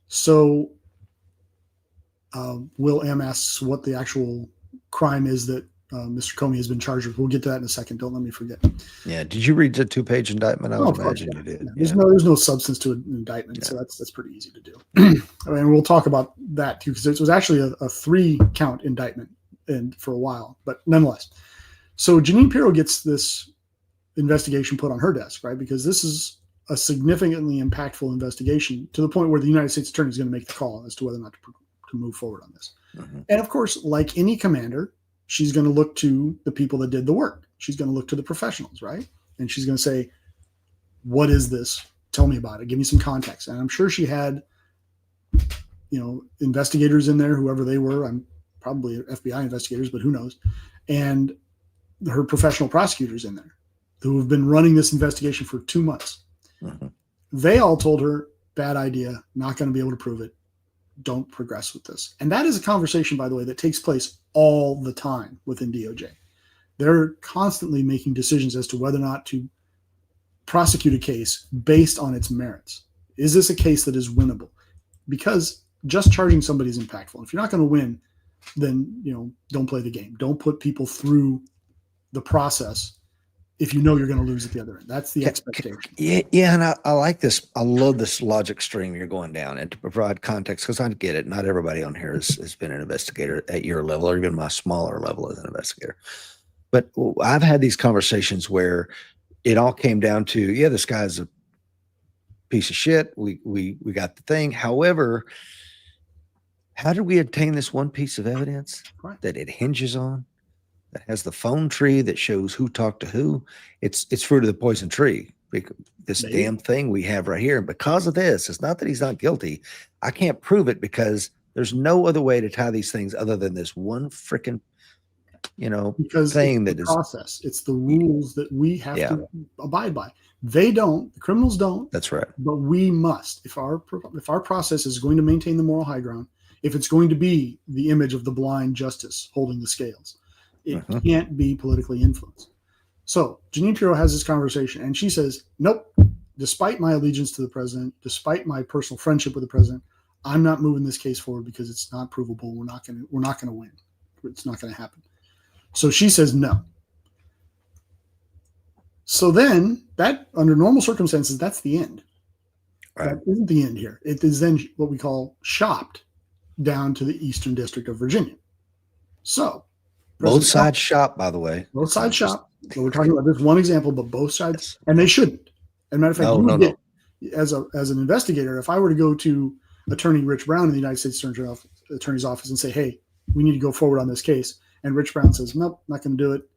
S2: So Will M asks what the actual crime is that Mr. Comey has been charged with. We'll get to that in a second. Don't let me forget.
S1: Yeah. Did you read the 2-page indictment? I would imagine you did.
S2: Yeah. There's no substance to an indictment, so that's pretty easy to do. I mean, we'll talk about that too, because it was actually a 3-count indictment and for a while, but nonetheless. So Jeanine Pirro gets this investigation put on her desk, right? Because this is a significantly impactful investigation to the point where the United States Attorney is going to make the call as to whether or not to move forward on this. And of course, like any commander, she's going to look to the people that did the work. She's going to look to the professionals, right? And she's going to say, what is this? Tell me about it. Give me some context. And I'm sure she had, investigators in there, whoever they were. I'm probably FBI investigators, but who knows? And her professional prosecutors in there who have been running this investigation for 2 months. They all told her, bad idea, not going to be able to prove it. Don't progress with this. And that is a conversation, by the way, that takes place all the time within DOJ. They're constantly making decisions as to whether or not to prosecute a case based on its merits. Is this a case that is winnable? Because just charging somebody is impactful. If you're not going to win, then don't play the game. Don't put people through the process if you know you're going to lose at the other end. That's the expectation.
S1: Yeah, and I like this. I love this logic stream you're going down, and to provide context, because I get it. Not everybody on here has been an investigator at your level or even my smaller level as an investigator. But I've had these conversations where it all came down to, this guy's a piece of shit. We got the thing. However, how did we obtain this one piece of evidence that it hinges on? That has the phone tree that shows who talked to who. It's fruit of the poison tree. This damn thing we have right here. And because of this, it's not that he's not guilty. I can't prove it because there's no other way to tie these things other than this one freaking
S2: because
S1: thing
S2: it's
S1: that
S2: the
S1: is,
S2: process. It's the rules that we have
S1: yeah,
S2: to abide by. They don't. The criminals don't.
S1: that's right.
S2: But we must. If our process is going to maintain the moral high ground, if it's going to be the image of the blind justice holding the scales, it can't be politically influenced. So Jeanine Pirro has this conversation, and she says, "Nope. Despite my allegiance to the president, despite my personal friendship with the president, I'm not moving this case forward because it's not provable. We're not going to win. It's not going to happen." So she says no. So then, that under normal circumstances, that's the end.
S1: Right.
S2: That isn't the end here. It is then what we call shopped down to the Eastern District of Virginia. So
S1: both sides shop, by the way.
S2: Both sides shop. So we're talking about this one example, but both sides,
S1: yes.
S2: And they shouldn't. As a matter of fact,
S1: no.
S2: As an investigator, if I were to go to Attorney Rich Brown in the United States Attorney's Office and say, "Hey, we need to go forward on this case," and Rich Brown says, "Nope, not going to do it,"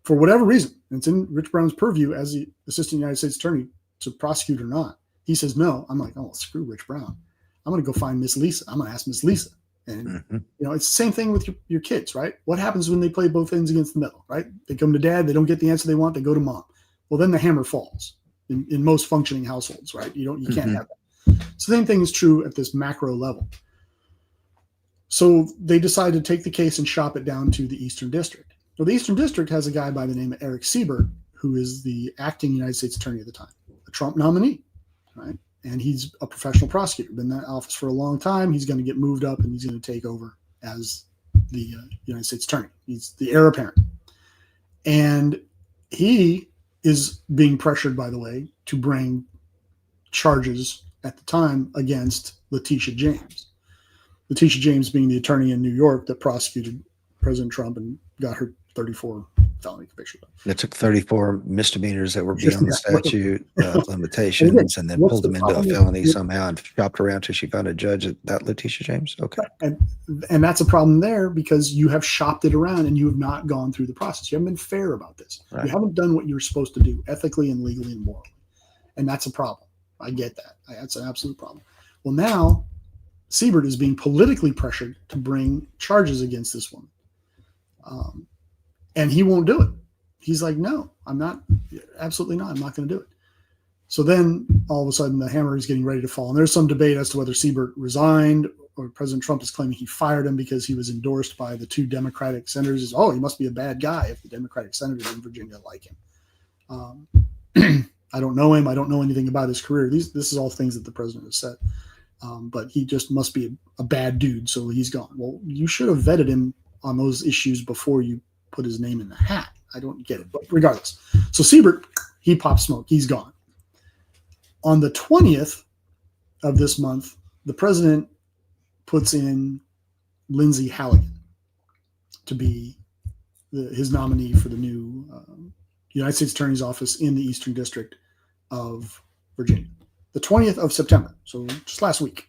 S2: for whatever reason, and it's in Rich Brown's purview as the Assistant United States Attorney to prosecute or not. He says no. I'm like, "Oh, screw Rich Brown. I'm going to go find Miss Lisa. I'm going to ask Miss Lisa." And it's the same thing with your kids, right? What happens when they play both ends against the middle, right? They come to dad, they don't get the answer they want, they go to mom. Well, then the hammer falls in most functioning households, right? You can't have that. So the same thing is true at this macro level. So they decide to take the case and shop it down to the Eastern District. Well, the Eastern District has a guy by the name of Eric Siebert, who is the acting United States Attorney at the time, a Trump nominee, right? And he's a professional prosecutor, been in that office for a long time. He's going to get moved up and he's going to take over as the United States Attorney. He's the heir apparent. And he is being pressured, by the way, to bring charges at the time against Letitia James. Letitia James being the attorney in New York that prosecuted President Trump and got her 34 felony convictions.
S1: It took 34 misdemeanors that were beyond the statute limitations and then pulled them into a felony somehow and shopped around till she found a judge at that Letitia James. Okay.
S2: And that's a problem there because you have shopped it around and you have not gone through the process. You haven't been fair about this. Right. You haven't done what you're supposed to do ethically and legally and morally. And that's a problem. I get that. That's an absolute problem. Well, now Siebert is being politically pressured to bring charges against this woman. And he won't do it. He's like, "No, I'm not. Absolutely not. I'm not going to do it." So then all of a sudden the hammer is getting ready to fall. And there's some debate as to whether Siebert resigned or President Trump is claiming he fired him because he was endorsed by the two Democratic senators. Oh, he must be a bad guy if the Democratic senators in Virginia like him. I don't know him. I don't know anything about his career. This is all things that the president has said. But he just must be a bad dude, so he's gone. Well, you should have vetted him on those issues before you put his name in the hat. I don't get it, but regardless. So Siebert, he pops smoke. He's gone. On the 20th of this month, the president puts in Lindsay Halligan to be his nominee for the new United States Attorney's Office in the Eastern District of Virginia. The 20th of September, so just last week.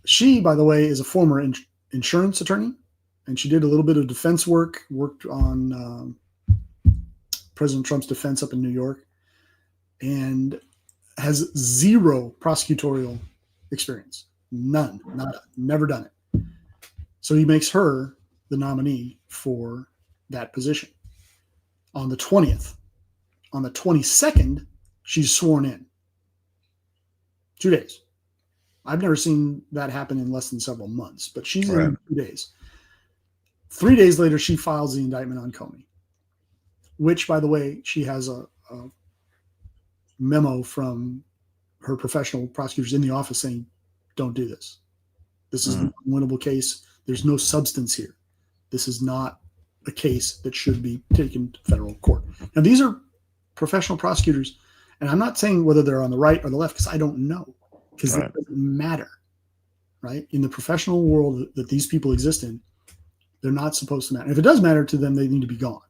S2: She, by the way, is a former insurance attorney, and she did a little bit of defense work, worked on President Trump's defense up in New York, and has zero prosecutorial experience. None, nada, never done it. So he makes her the nominee for that position. On the 20th. On the 22nd, she's sworn in. 2 days. I've never seen that happen in less than several months, but she's in 2 days. 3 days later, she files the indictment on Comey, which, by the way, she has a memo from her professional prosecutors in the office saying, "Don't do this. This is an unwinnable case. There's no substance here. This is not a case that should be taken to federal court." Now, these are professional prosecutors, and I'm not saying whether they're on the right or the left because I don't know, because it doesn't matter, right? In the professional world that these people exist in, they're not supposed to matter. If it does matter to them, they need to be gone.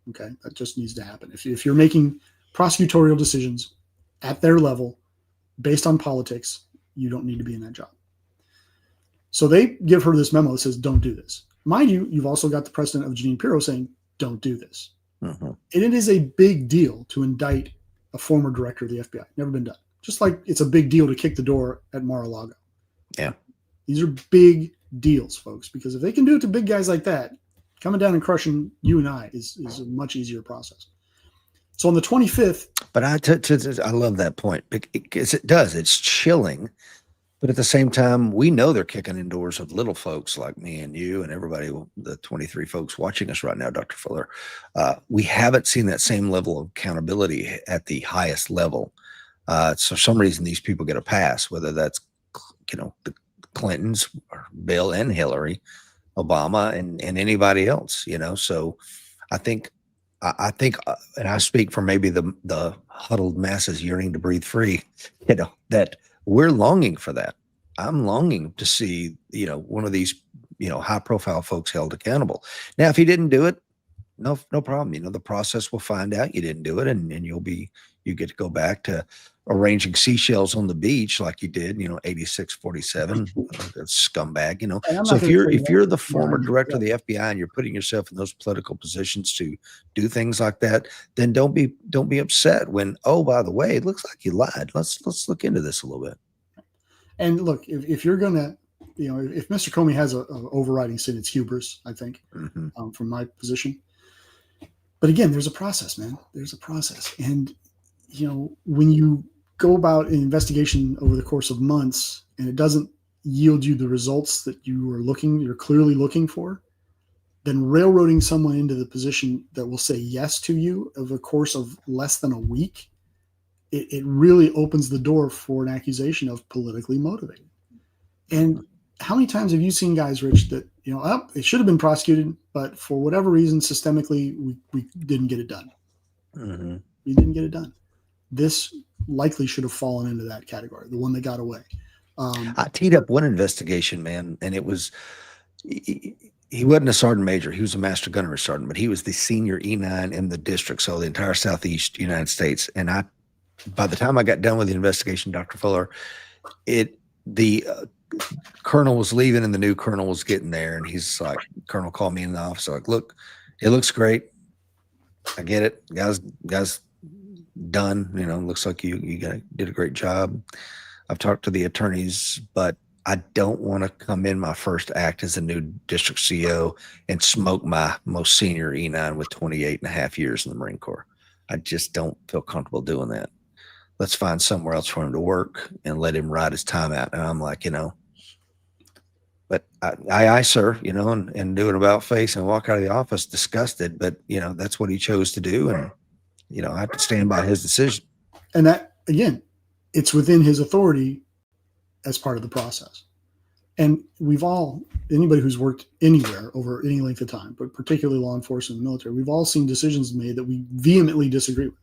S2: Okay, that just needs to happen. If you're making prosecutorial decisions at their level based on politics, you don't need to be in that job. So they give her this memo that says, "Don't do this." Mind you, you've also got the precedent of Jeanine Pirro saying, "Don't do this." And it is a big deal to indict a former director of the FBI. Never been done. Just like it's a big deal to kick the door at Mar-a-Lago.
S1: Yeah.
S2: These are big deals, folks, because if they can do it to big guys like that, Coming down and crushing you and I is a much easier process. So on the 25th.
S1: But I love that point because it does. It's chilling. But at the same time, we know they're kicking indoors of little folks like me and you and everybody, the 23 folks watching us right now, Dr. Fuller. We haven't seen that same level of accountability at the highest level. So for some reason, these people get a pass, whether that's, the Clintons, or Bill and Hillary, Obama, and anybody else, So I think, and I speak for maybe the huddled masses yearning to breathe free, that we're longing for that. I'm longing to see, one of these, high profile folks held accountable. Now, if he didn't do it, no problem. The process will find out you didn't do it, and you get to go back to arranging seashells on the beach like you did, 8647, scumbag, So if you're the former director of the FBI and you're putting yourself in those political positions to do things like that, then don't be upset when, oh, by the way, it looks like you lied. Let's look into this a little bit.
S2: And look, if you're gonna, if Mr. Comey has a overriding sin, it's hubris, I think, from my position. But again, there's a process, man. There's a process, and when you go about an investigation over the course of months and it doesn't yield you the results that you're clearly looking for, then railroading someone into the position that will say yes to you over the course of less than a week, it really opens the door for an accusation of politically motivated. And how many times have you seen guys, Rich, that, it should have been prosecuted, but for whatever reason, systemically, we didn't get it done.
S1: Mm-hmm.
S2: We didn't get it done. This likely should have fallen into that category, the one that got away.
S1: I teed up one investigation, man, and it was, he wasn't a sergeant major. He was a master gunnery sergeant, but he was the senior E9 in the district, so the entire Southeast United States. And by the time I got done with the investigation, Dr. Fuller, the colonel was leaving and the new colonel was getting there. And he's like, colonel called me in the office. Like, look, it looks great. I get it. Guys done. Looks like you did a great job. I've talked to the attorneys, but I don't want to come in my first act as a new district CO and smoke my most senior E9 with 28 and a half years in the Marine Corps. I just don't feel comfortable doing that. Let's find somewhere else for him to work and let him ride his time out. And I'm like, but I sir, and do an about face and walk out of the office disgusted, but that's what he chose to do. And, I have to stand by his decision.
S2: And that, again, it's within his authority as part of the process. And anybody who's worked anywhere over any length of time, but particularly law enforcement and military, we've all seen decisions made that we vehemently disagree with.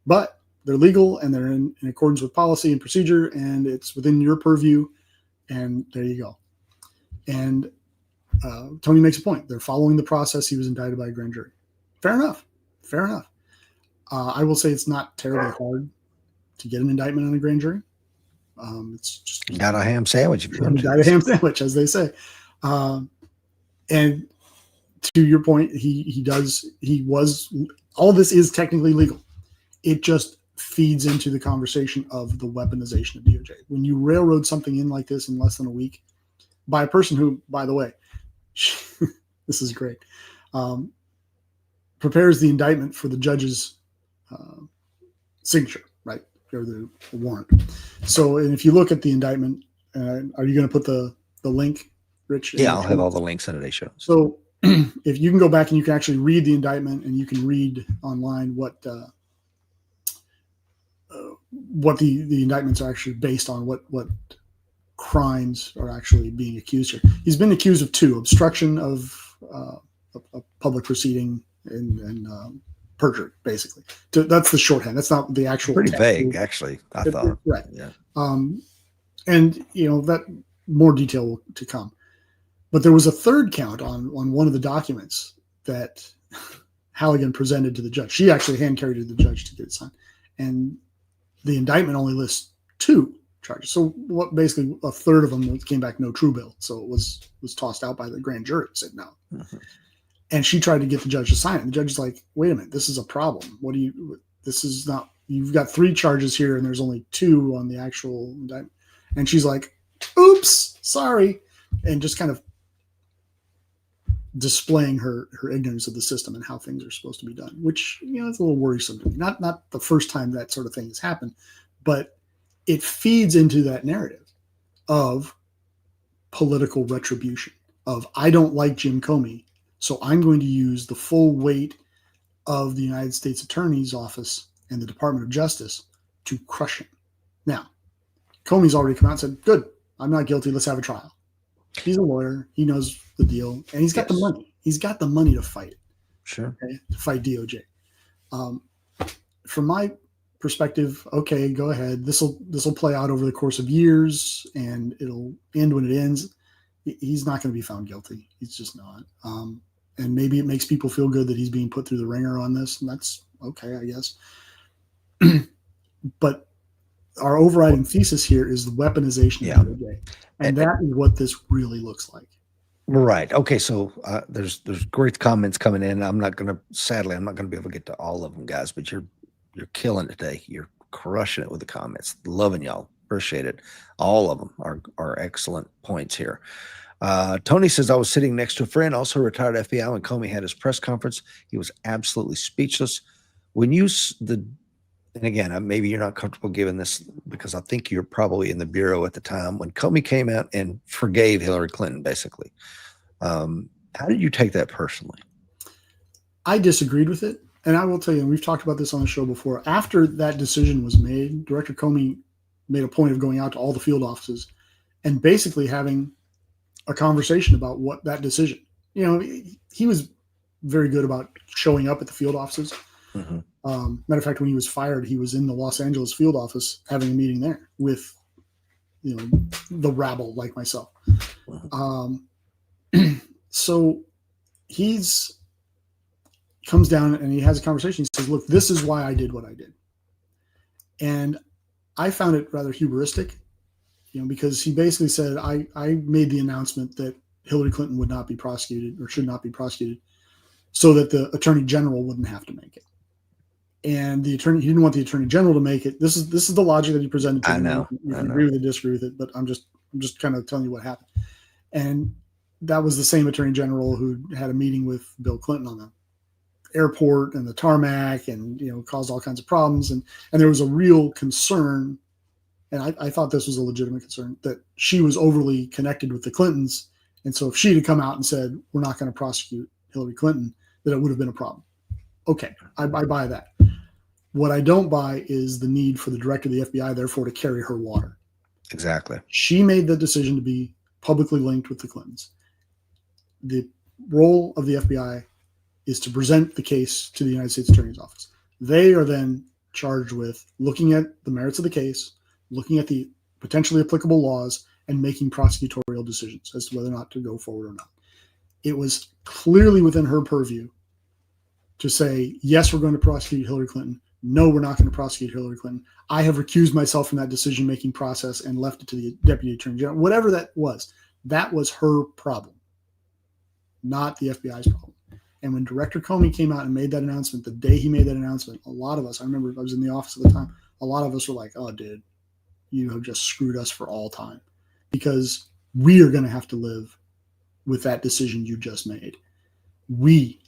S2: But they're legal and they're in accordance with policy and procedure, and it's within your purview, and there you go. And Tony makes a point. They're following the process. He was indicted by a grand jury. Fair enough. I will say it's not terribly hard to get an indictment on a grand jury. It's just
S1: you got a ham sandwich if you want to.
S2: Got a ham sandwich, as they say. And to your point, all this is technically legal. It just feeds into the conversation of the weaponization of DOJ. When you railroad something in like this in less than a week by a person who, by the way, this is great, prepares the indictment for the judge's signature, right? Or the warrant. So, and if you look at the indictment, are you going to put the link, Rich?
S1: Yeah, I'll have all the links in today's show.
S2: So if you can go back and you can actually read the indictment, and you can read online what the indictments are actually based on, what crimes are actually being accused here. He's been accused of 2: obstruction of a public proceeding and perjury, basically. That's the shorthand. That's not the actual.
S1: Pretty vague, actually, I thought.
S2: Right.
S1: Yeah.
S2: And that more detail to come. But there was a third count on one of the documents that Halligan presented to the judge. She actually hand carried it to the judge to get it signed. And the indictment only lists 2 charges. So what, basically a third of them came back no true bill. So it was tossed out by the grand jury. Said no. Mm-hmm. And she tried to get the judge to sign it. And the judge is like, wait a minute, this is a problem. This is not, you've got 3 charges here and there's only 2 on the actual indictment. And she's like, oops, sorry. And just kind of displaying her ignorance of the system and how things are supposed to be done, which, it's a little worrisome to me. Not the first time that sort of thing has happened, but it feeds into that narrative of political retribution, of I don't like Jim Comey, so I'm going to use the full weight of the United States Attorney's Office and the Department of Justice to crush him. Now, Comey's already come out and said, good, I'm not guilty, let's have a trial. He's a lawyer, he knows the deal, and he's got the money. He's got the money to fight it.
S1: Sure.
S2: Okay, to fight DOJ. From my perspective, okay, go ahead. This will play out over the course of years, and it'll end when it ends. He's not going to be found guilty. He's just not. And maybe it makes people feel good that he's being put through the ringer on this, and that's okay, I guess. But our overriding thesis here is the weaponization of DOJ, and that is what this really looks like.
S1: Right. Okay. So there's great comments coming in. Sadly, I'm not going to be able to get to all of them, guys. But you're killing it today. You're crushing it with the comments. Loving y'all. Appreciate it. All of them are excellent points here. Tony says, I was sitting next to a friend, also retired FBI, when Comey had his press conference. He was absolutely speechless. And again, maybe you're not comfortable giving this because I think you're probably in the bureau at the time when Comey came out and forgave Hillary Clinton, basically. How did you take that personally?
S2: I disagreed with it. And I will tell you, and we've talked about this on the show before, after that decision was made, Director Comey made a point of going out to all the field offices and basically having a conversation about what that decision, he was very good about showing up at the field offices. Mm-hmm. Matter of fact, when he was fired, he was in the Los Angeles field office having a meeting there with, the rabble like myself. So comes down and he has a conversation. He says, look, this is why I did what I did. And I found it rather hubristic, because he basically said, I made the announcement that Hillary Clinton would not be prosecuted or should not be prosecuted so that the Attorney General wouldn't have to make it. And he didn't want the Attorney General to make it. This is the logic that he presented to me. I know. You can agree with it, disagree with it, but I'm just kind of telling you what happened. And that was the same Attorney General who had a meeting with Bill Clinton on the airport and the tarmac, and caused all kinds of problems. And there was a real concern, and I thought this was a legitimate concern, that she was overly connected with the Clintons. And so if she had come out and said, we're not going to prosecute Hillary Clinton, that it would have been a problem. Okay, I buy that. What I don't buy is the need for the director of the FBI, therefore, to carry her water.
S1: Exactly.
S2: She made the decision to be publicly linked with the Clintons. The role of the FBI is to present the case to the United States Attorney's Office. They are then charged with looking at the merits of the case, looking at the potentially applicable laws, and making prosecutorial decisions as to whether or not to go forward or not. It was clearly within her purview to say, yes, we're going to prosecute Hillary Clinton. No, we're not going to prosecute Hillary Clinton. I have recused myself from that decision-making process and left it to the Deputy Attorney General. Whatever that was her problem, not the FBI's problem. And when Director Comey came out and made that announcement, the day he made that announcement, a lot of us, I remember I was in the office at the time, a lot of us were like, oh, dude, you have just screwed us for all time, because we are going to have to live with that decision you just made. We,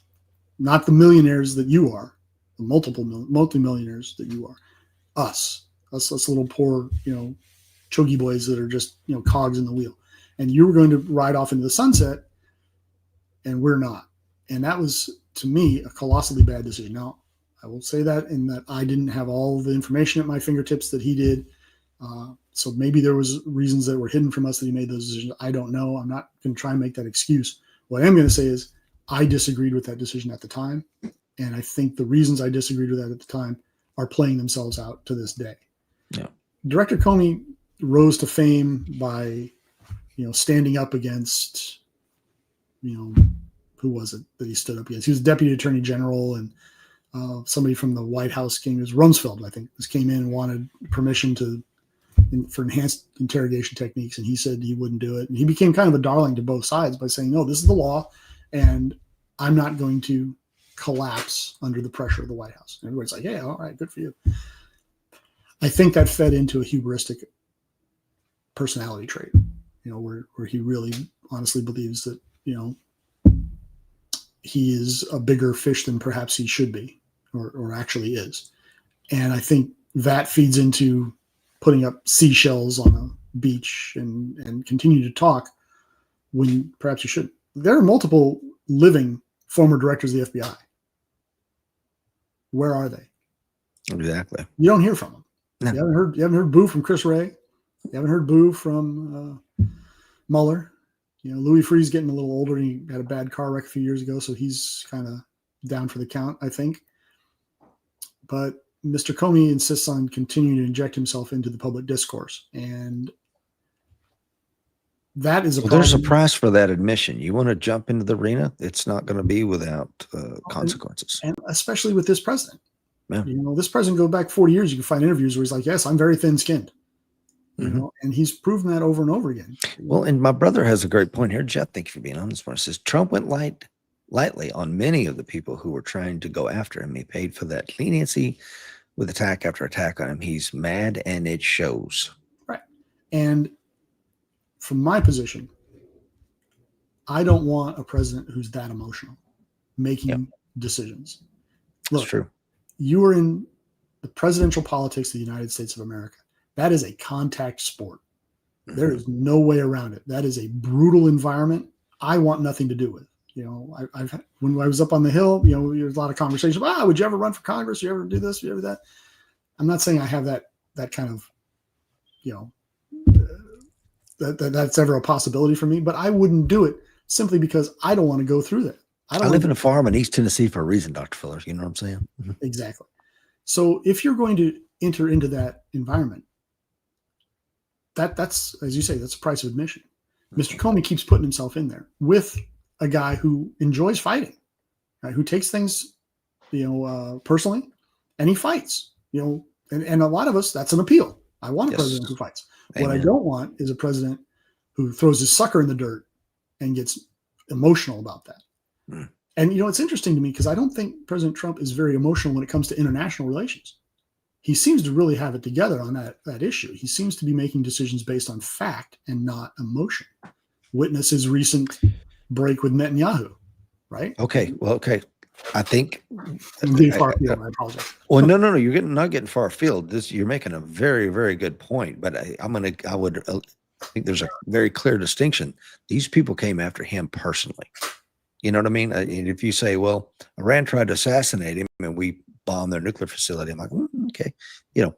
S2: not the millionaires that you are, the multi-millionaires that you are, us little poor, chuggy boys that are just, cogs in the wheel. And you were going to ride off into the sunset, and we're not. And that was, to me, a colossally bad decision. Now, I will say that in that I didn't have all the information at my fingertips that he did. So maybe there was reasons that were hidden from us that he made those decisions. I don't know. I'm not going to try and make that excuse. What I am going to say is I disagreed with that decision at the time. And I think the reasons I disagreed with that at the time are playing themselves out to this day. Yeah. Director Comey rose to fame by, standing up against, who was it that he stood up against? He was Deputy Attorney General, and somebody from the White House came, it was Rumsfeld, I think, this came in and wanted permission for enhanced interrogation techniques, and he said he wouldn't do it. And he became kind of a darling to both sides by saying, no, this is the law, and I'm not going to collapse under the pressure of the White House. And everybody's like, yeah, all right, good for you. I think that fed into a hubristic personality trait, where he really honestly believes that, he is a bigger fish than perhaps he should be, or actually is. And I think that feeds into putting up seashells on a beach and continue to talk when perhaps you shouldn't. There are multiple living former directors of the FBI. Where are they?
S1: Exactly.
S2: You don't hear from them.
S1: No.
S2: You haven't heard boo from Chris Wray. You haven't heard boo from Mueller. Louis Freeh's getting a little older. He had a bad car wreck a few years ago, so he's kind of down for the count, I think. But Mr. Comey insists on continuing to inject himself into the public discourse, and that is a problem.
S1: There's a price for that admission. You want to jump into the arena, it's not going to be without consequences.
S2: And especially with this president.
S1: Yeah.
S2: This president, go back 40 years, you can find interviews where he's like, yes, I'm very thin-skinned. And he's proven that over and over again.
S1: Well, and my brother has a great point here. Jeff, thank you for being on this one. It says Trump went lightly on many of the people who were trying to go after him. He paid for that leniency with attack after attack on him. He's mad, and it shows.
S2: Right. And from my position, I don't want a president who's that emotional making decisions. Look,
S1: That's true.
S2: You are in the presidential politics of the United States of America. That is a contact sport. There is no way around it. That is a brutal environment I want nothing to do with. When I was up on the Hill, there's a lot of conversation about, would you ever run for Congress? You ever do this? You ever that? I'm not saying I have that kind of, that's ever a possibility for me, but I wouldn't do it simply because I don't want to go through that.
S1: I live in a farm in East Tennessee for a reason, Dr. Fuller. You know what I'm saying?
S2: Exactly. So if you're going to enter into that environment, that's, as you say, that's the price of admission. Mr. Comey keeps putting himself in there with a guy who enjoys fighting, right? Who takes things, personally, and he fights, and a lot of us, that's an appeal. I want a president who fights. Amen. What I don't want is a president who throws his sucker in the dirt and gets emotional about that. Mm. And, it's interesting to me because I don't think President Trump is very emotional when it comes to international relations. He seems to really have it together on that issue. He seems to be making decisions based on fact and not emotion. Witness his recent break with Netanyahu, right?
S1: Okay. Well, okay. I think
S2: I'm getting far afield. I apologize.
S1: Well, no. You're not getting far afield. You're making a very, very good point. But I think there's a very clear distinction. These people came after him personally. You know what I mean? And if you say, well, Iran tried to assassinate him and we bombed their nuclear facility, I'm like, okay.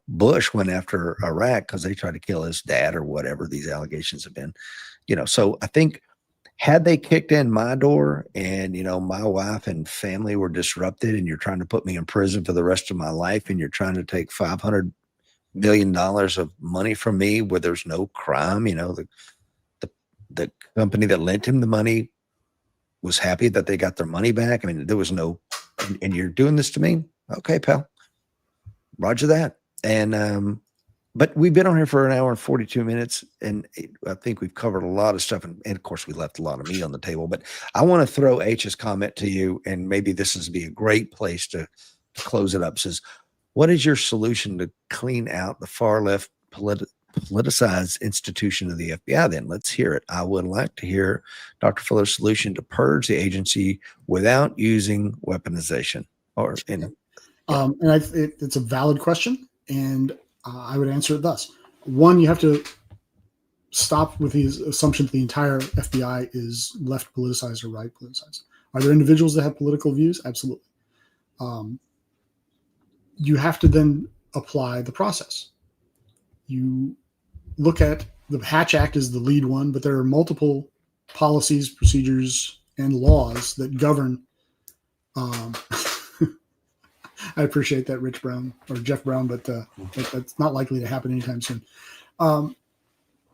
S1: Bush went after Iraq because they tried to kill his dad or whatever these allegations have been. So I think had they kicked in my door and, my wife and family were disrupted and you're trying to put me in prison for the rest of my life and you're trying to take $500 million of money from me where there's no crime, the company that lent him the money was happy that they got their money back. I mean, there was no, and you're doing this to me? Okay, pal. Roger that. And, but we've been on here for an hour and 42 minutes, and I think we've covered a lot of stuff. And of course, we left a lot of meat on the table. But I want to throw H's comment to you, and maybe this is be a great place to close it up. It says, what is your solution to clean out the far left politicized institution of the FBI? Then let's hear it. I would like to hear Dr. Fuller's solution to purge the agency without using weaponization. And
S2: it's a valid question, and I would answer it thus. One, you have to stop with the assumption that the entire FBI is left politicized or right politicized. Are there individuals that have political views? Absolutely. You have to then apply the process. You look at the Hatch Act is the lead one, but there are multiple policies, procedures, and laws that govern. I appreciate that, Rich Brown or Jeff Brown, but that's not likely to happen anytime soon.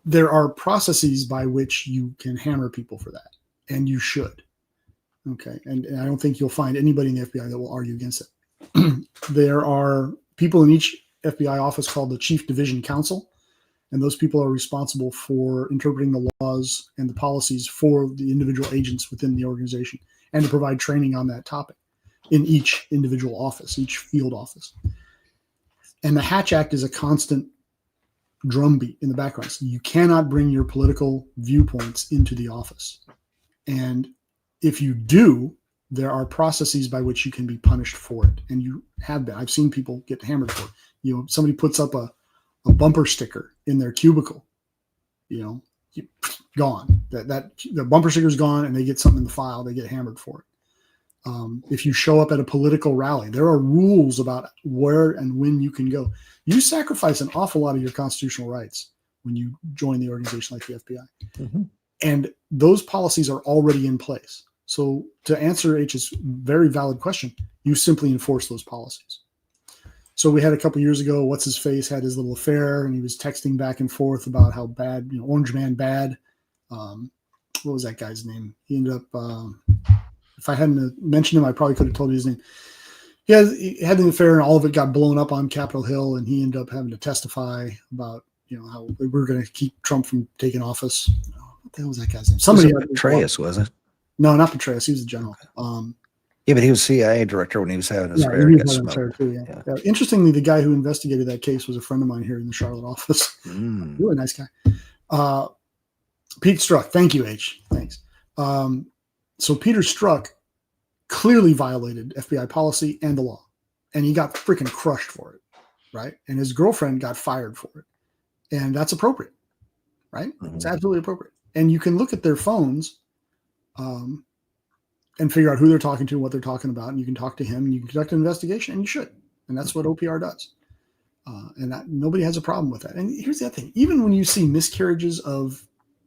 S2: There are processes by which you can hammer people for that, and you should. Okay, and I don't think you'll find anybody in the FBI that will argue against it. There are people in each FBI office called the Chief Division Counsel, and those people are responsible for interpreting the laws and the policies for the individual agents within the organization and to provide training on that topic in each individual office, each field office. And the Hatch Act is a constant drumbeat in the background. So you cannot bring your political viewpoints into the office. And if you do, there are processes by which you can be punished for it, and you have been. I've seen people get hammered for it. Somebody puts up a bumper sticker in their cubicle, gone. That the bumper sticker's gone, and they get something in the file. They get hammered for it. If you show up at a political rally, there are rules about where and when you can go. You sacrifice an awful lot of your constitutional rights when you join the organization like the FBI. Mm-hmm. And those policies are already in place. So to answer H's very valid question, you simply enforce those policies. So we had a couple years ago, what's his face had his little affair, and he was texting back and forth about how bad, Orange Man bad. What was that guy's name? He ended up, if I hadn't mentioned him, I probably could have told you his name. He had an affair, and all of it got blown up on Capitol Hill, and he ended up having to testify about, how we were going to keep Trump from taking office. What the hell was that guy's name? Somebody.
S1: Petraeus, was it?
S2: No, not Petraeus. He was a general.
S1: Yeah, but he was CIA director when he was having his affair.
S2: Yeah. Interestingly, the guy who investigated that case was a friend of mine here in the Charlotte office. Really nice guy. Pete Strzok. Thank you, H. Thanks. So Peter Strzok clearly violated FBI policy and the law, and he got freaking crushed for it, right? And his girlfriend got fired for it, and that's appropriate, right? Mm-hmm. It's absolutely appropriate. And you can look at their phones and figure out who they're talking to, what they're talking about, and you can talk to him, and you can conduct an investigation, and you should. And that's what OPR does. Nobody has a problem with that. And here's the other thing. Even when you see miscarriages of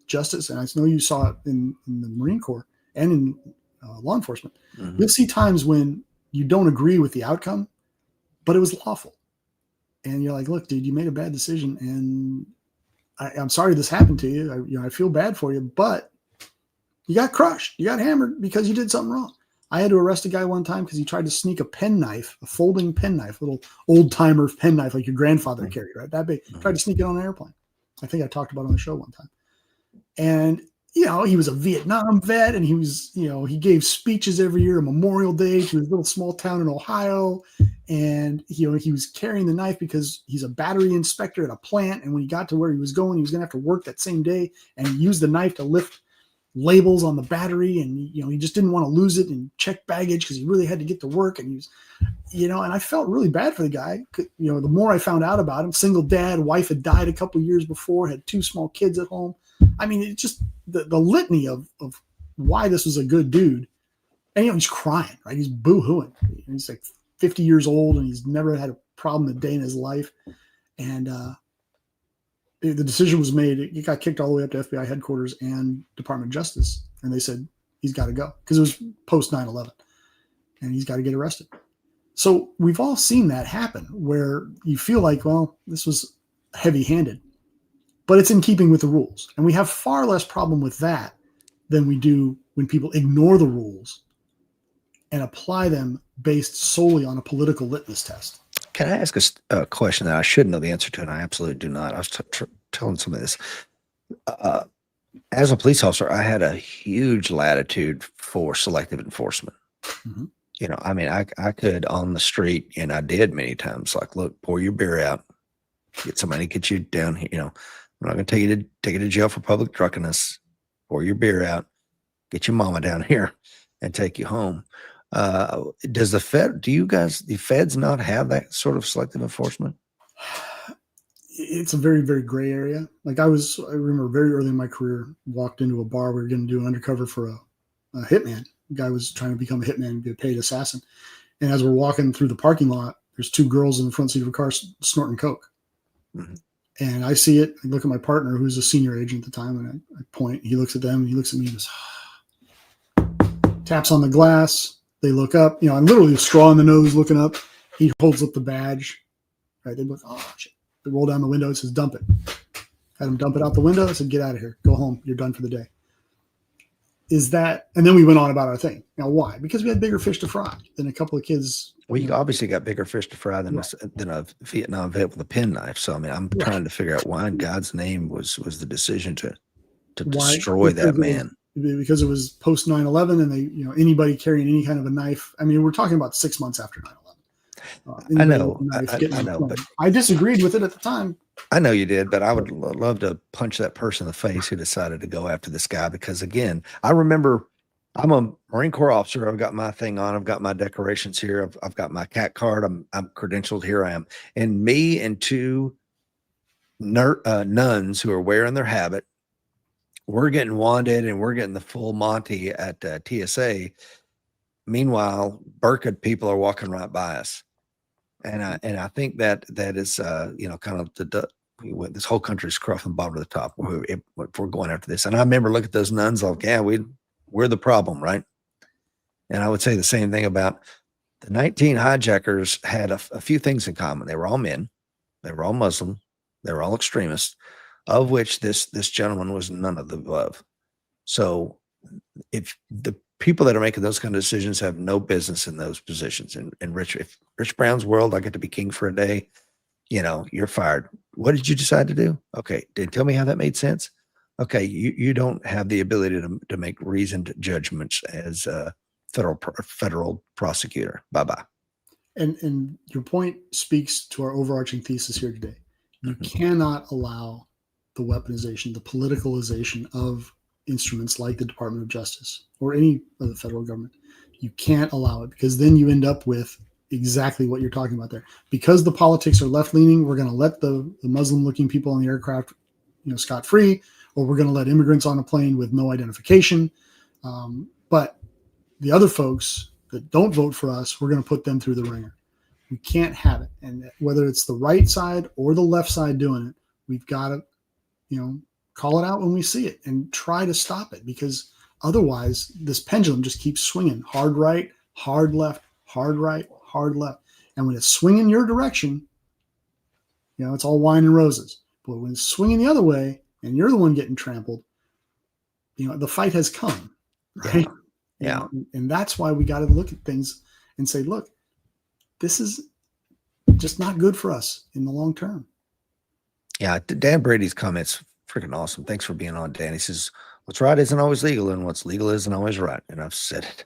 S2: justice, and I know you saw it in the Marine Corps and in law enforcement, mm-hmm. You'll see times when you don't agree with the outcome, but it was lawful. And you're like, look, dude, you made a bad decision, and I'm sorry this happened to you. I feel bad for you, but you got crushed. You got hammered because you did something wrong. I had to arrest a guy one time because he tried to sneak a penknife, a folding penknife, little old timer penknife like your grandfather mm-hmm. carried, right? That big. Mm-hmm. Tried to sneak it on an airplane. I think I talked about it on the show one time. And he was a Vietnam vet, and he was, he gave speeches every year, a Memorial Day to his little small town in Ohio. And, he was carrying the knife because he's a battery inspector at a plant. And when he got to where he was going to have to work that same day. And he used the knife to lift labels on the battery. And, he just didn't want to lose it and check baggage because he really had to get to work. And he was, and I felt really bad for the guy. The more I found out about him, single dad, wife had died a couple of years before, had 2 small kids at home. I mean, it's just the litany of why this was a good dude. And, he's crying, right? He's boo-hooing. He's like 50 years old, and he's never had a problem a day in his life. And the decision was made. It got kicked all the way up to FBI headquarters and Department of Justice. And they said, he's got to go because it was post 9/11, and he's got to get arrested. So we've all seen that happen where you feel like, well, this was heavy-handed. But it's in keeping with the rules. And we have far less problem with that than we do when people ignore the rules and apply them based solely on a political litmus test.
S1: Can I ask a question that I should know the answer to, and I absolutely do not? I was telling somebody this. As a police officer, I had a huge latitude for selective enforcement. Mm-hmm. I could on the street, and I did many times, like, look, pour your beer out, get somebody to get you down here, I'm not going to take you to jail for public drunkenness. Pour your beer out, get your mama down here, and take you home. Does the feds not have that sort of selective enforcement?
S2: It's a very, very gray area. Like I remember very early in my career, walked into a bar. We were going to do an undercover for a hitman. The guy was trying to become a hitman, be a paid assassin. And as we're walking through the parking lot, there's 2 girls in the front seat of a car snorting coke. Mm-hmm. And I see it. I look at my partner, who's a senior agent at the time, and I point. He looks at them, and he looks at me and goes, taps on the glass. They look up. I'm literally a straw in the nose looking up. He holds up the badge. Right? They look, oh, shit. They roll down the window. It says, dump it. Had him dump it out the window. I said, get out of here. Go home. You're done for the day. And then we went on about our thing. Now, why? Because we had bigger fish to fry than a couple of kids.
S1: Well, you obviously got bigger fish to fry than a Vietnam vet with a penknife. So, I'm trying to figure out why in God's name was the decision to destroy that man.
S2: Because it was post 9/11, and they, anybody carrying any kind of a knife. We're talking about 6 months after 9/11.
S1: I know, but
S2: I disagreed with it at the time.
S1: I know you did, but I would love to punch that person in the face who decided to go after this guy because, again, I remember I'm a Marine Corps officer. I've got my thing on. I've got my decorations here. I've got my cat card. I'm credentialed. Here I am. And me and two nuns who are wearing their habit, we're getting wanted and we're getting the full Monty at TSA. Meanwhile, burqa'd people are walking right by us. And I think that is, kind of this whole country's scruff and bottom to the top if we're going after this. And I remember looking at those nuns like, yeah, we're the problem, right? And I would say the same thing about the 19 hijackers had a few things in common. They were all men. They were all Muslim. They were all extremists, of which this gentleman was none of the above. So if the people that are making those kind of decisions have no business in those positions, and if Rich Brown's world, I get to be king for a day, you're fired. What did you decide to do? Okay. Tell me how that made sense. Okay. You don't have the ability to make reasoned judgments as a federal prosecutor. Bye-bye.
S2: And your point speaks to our overarching thesis here today. You cannot allow the weaponization, the politicalization of instruments like the Department of Justice or any of the federal government. You can't allow it, because then you end up with exactly what you're talking about there. Because the politics are left-leaning, we're going to let the Muslim-looking people on the aircraft, scot-free, or we're going to let immigrants on a plane with no identification. But the other folks that don't vote for us, we're going to put them through the ringer. We can't have it. And whether it's the right side or the left side doing it, we've got to, call it out when we see it and try to stop it, because otherwise this pendulum just keeps swinging. Hard right, hard left, hard right, hard left. And when it's swinging your direction, it's all wine and roses. But when it's swinging the other way and you're the one getting trampled, the fight has come, right?
S1: Yeah.
S2: And that's why we got to look at things and say, look, this is just not good for us in the long term.
S1: Yeah. Dan Brady's comments, freaking awesome. Thanks for being on, Dan. He says, what's right isn't always legal, and what's legal isn't always right. And I've said it.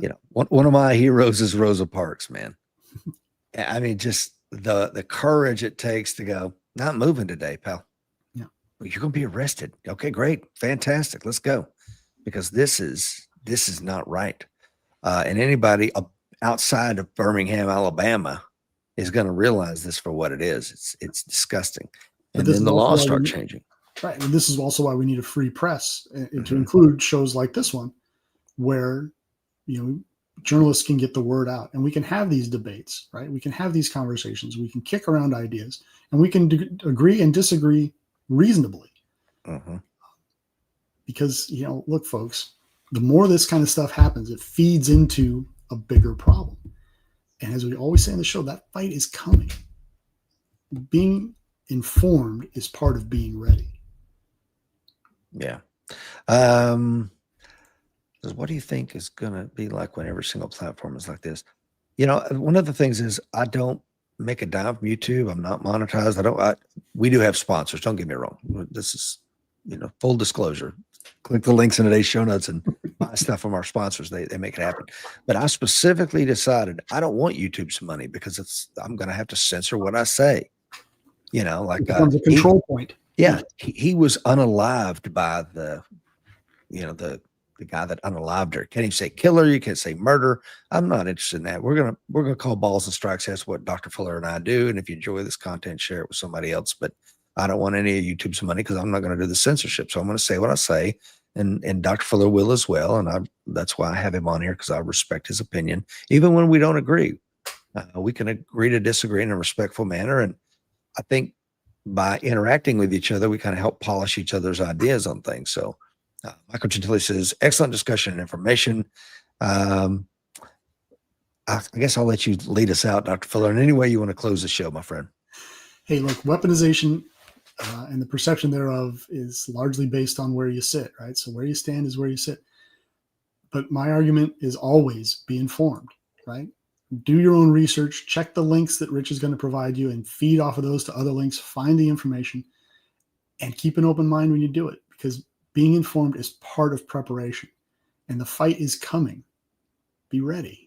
S1: Yeah. One of my heroes is Rosa Parks, man. I mean, just the courage it takes to go, not moving today, pal.
S2: Yeah.
S1: Well, you're going to be arrested. Okay, great. Fantastic. Let's go. Because this is not right. And anybody outside of Birmingham, Alabama is going to realize this for what it is. It's disgusting. And then the laws start changing.
S2: Right. And this is also why we need a free press, and to include shows like this one, where, journalists can get the word out and we can have these debates, right? We can have these conversations. We can kick around ideas, and we can agree and disagree reasonably. Because, look, folks, the more this kind of stuff happens, it feeds into a bigger problem. And as we always say in the show, that fight is coming. Being informed is part of being ready.
S1: Yeah. What do you think is going to be like when every single platform is like this? One of the things is I don't make a dime from YouTube. I'm not monetized. We do have sponsors. Don't get me wrong. This is, full disclosure. Click the links in today's show notes and buy stuff from our sponsors. They make it happen. But I specifically decided I don't want YouTube's money, because I'm going to have to censor what I say. It
S2: becomes a control point.
S1: Yeah, he was unalived by the guy that unalived her. Can't even say killer. You can't say murder. I'm not interested in that. We're gonna call balls and strikes. That's what Dr. Fuller and I do. And if you enjoy this content, share it with somebody else. But I don't want any of YouTube's money, because I'm not going to do the censorship. So I'm going to say what I say, and Dr. Fuller will as well. And that's why I have him on here, because I respect his opinion, even when we don't agree. We can agree to disagree in a respectful manner, and I think by interacting with each other, we kind of help polish each other's ideas on things. So Michael Gentili says, excellent discussion and information. I guess I'll let you lead us out, Dr. Fuller, in any way you want to close the show, my friend.
S2: Hey, look, weaponization and the perception thereof is largely based on where you sit, right? So where you stand is where you sit. But my argument is always be informed, right? Do your own research, check the links that Rich is going to provide you, and feed off of those to other links, find the information, and keep an open mind when you do it, because being informed is part of preparation, and the fight is coming. Be ready.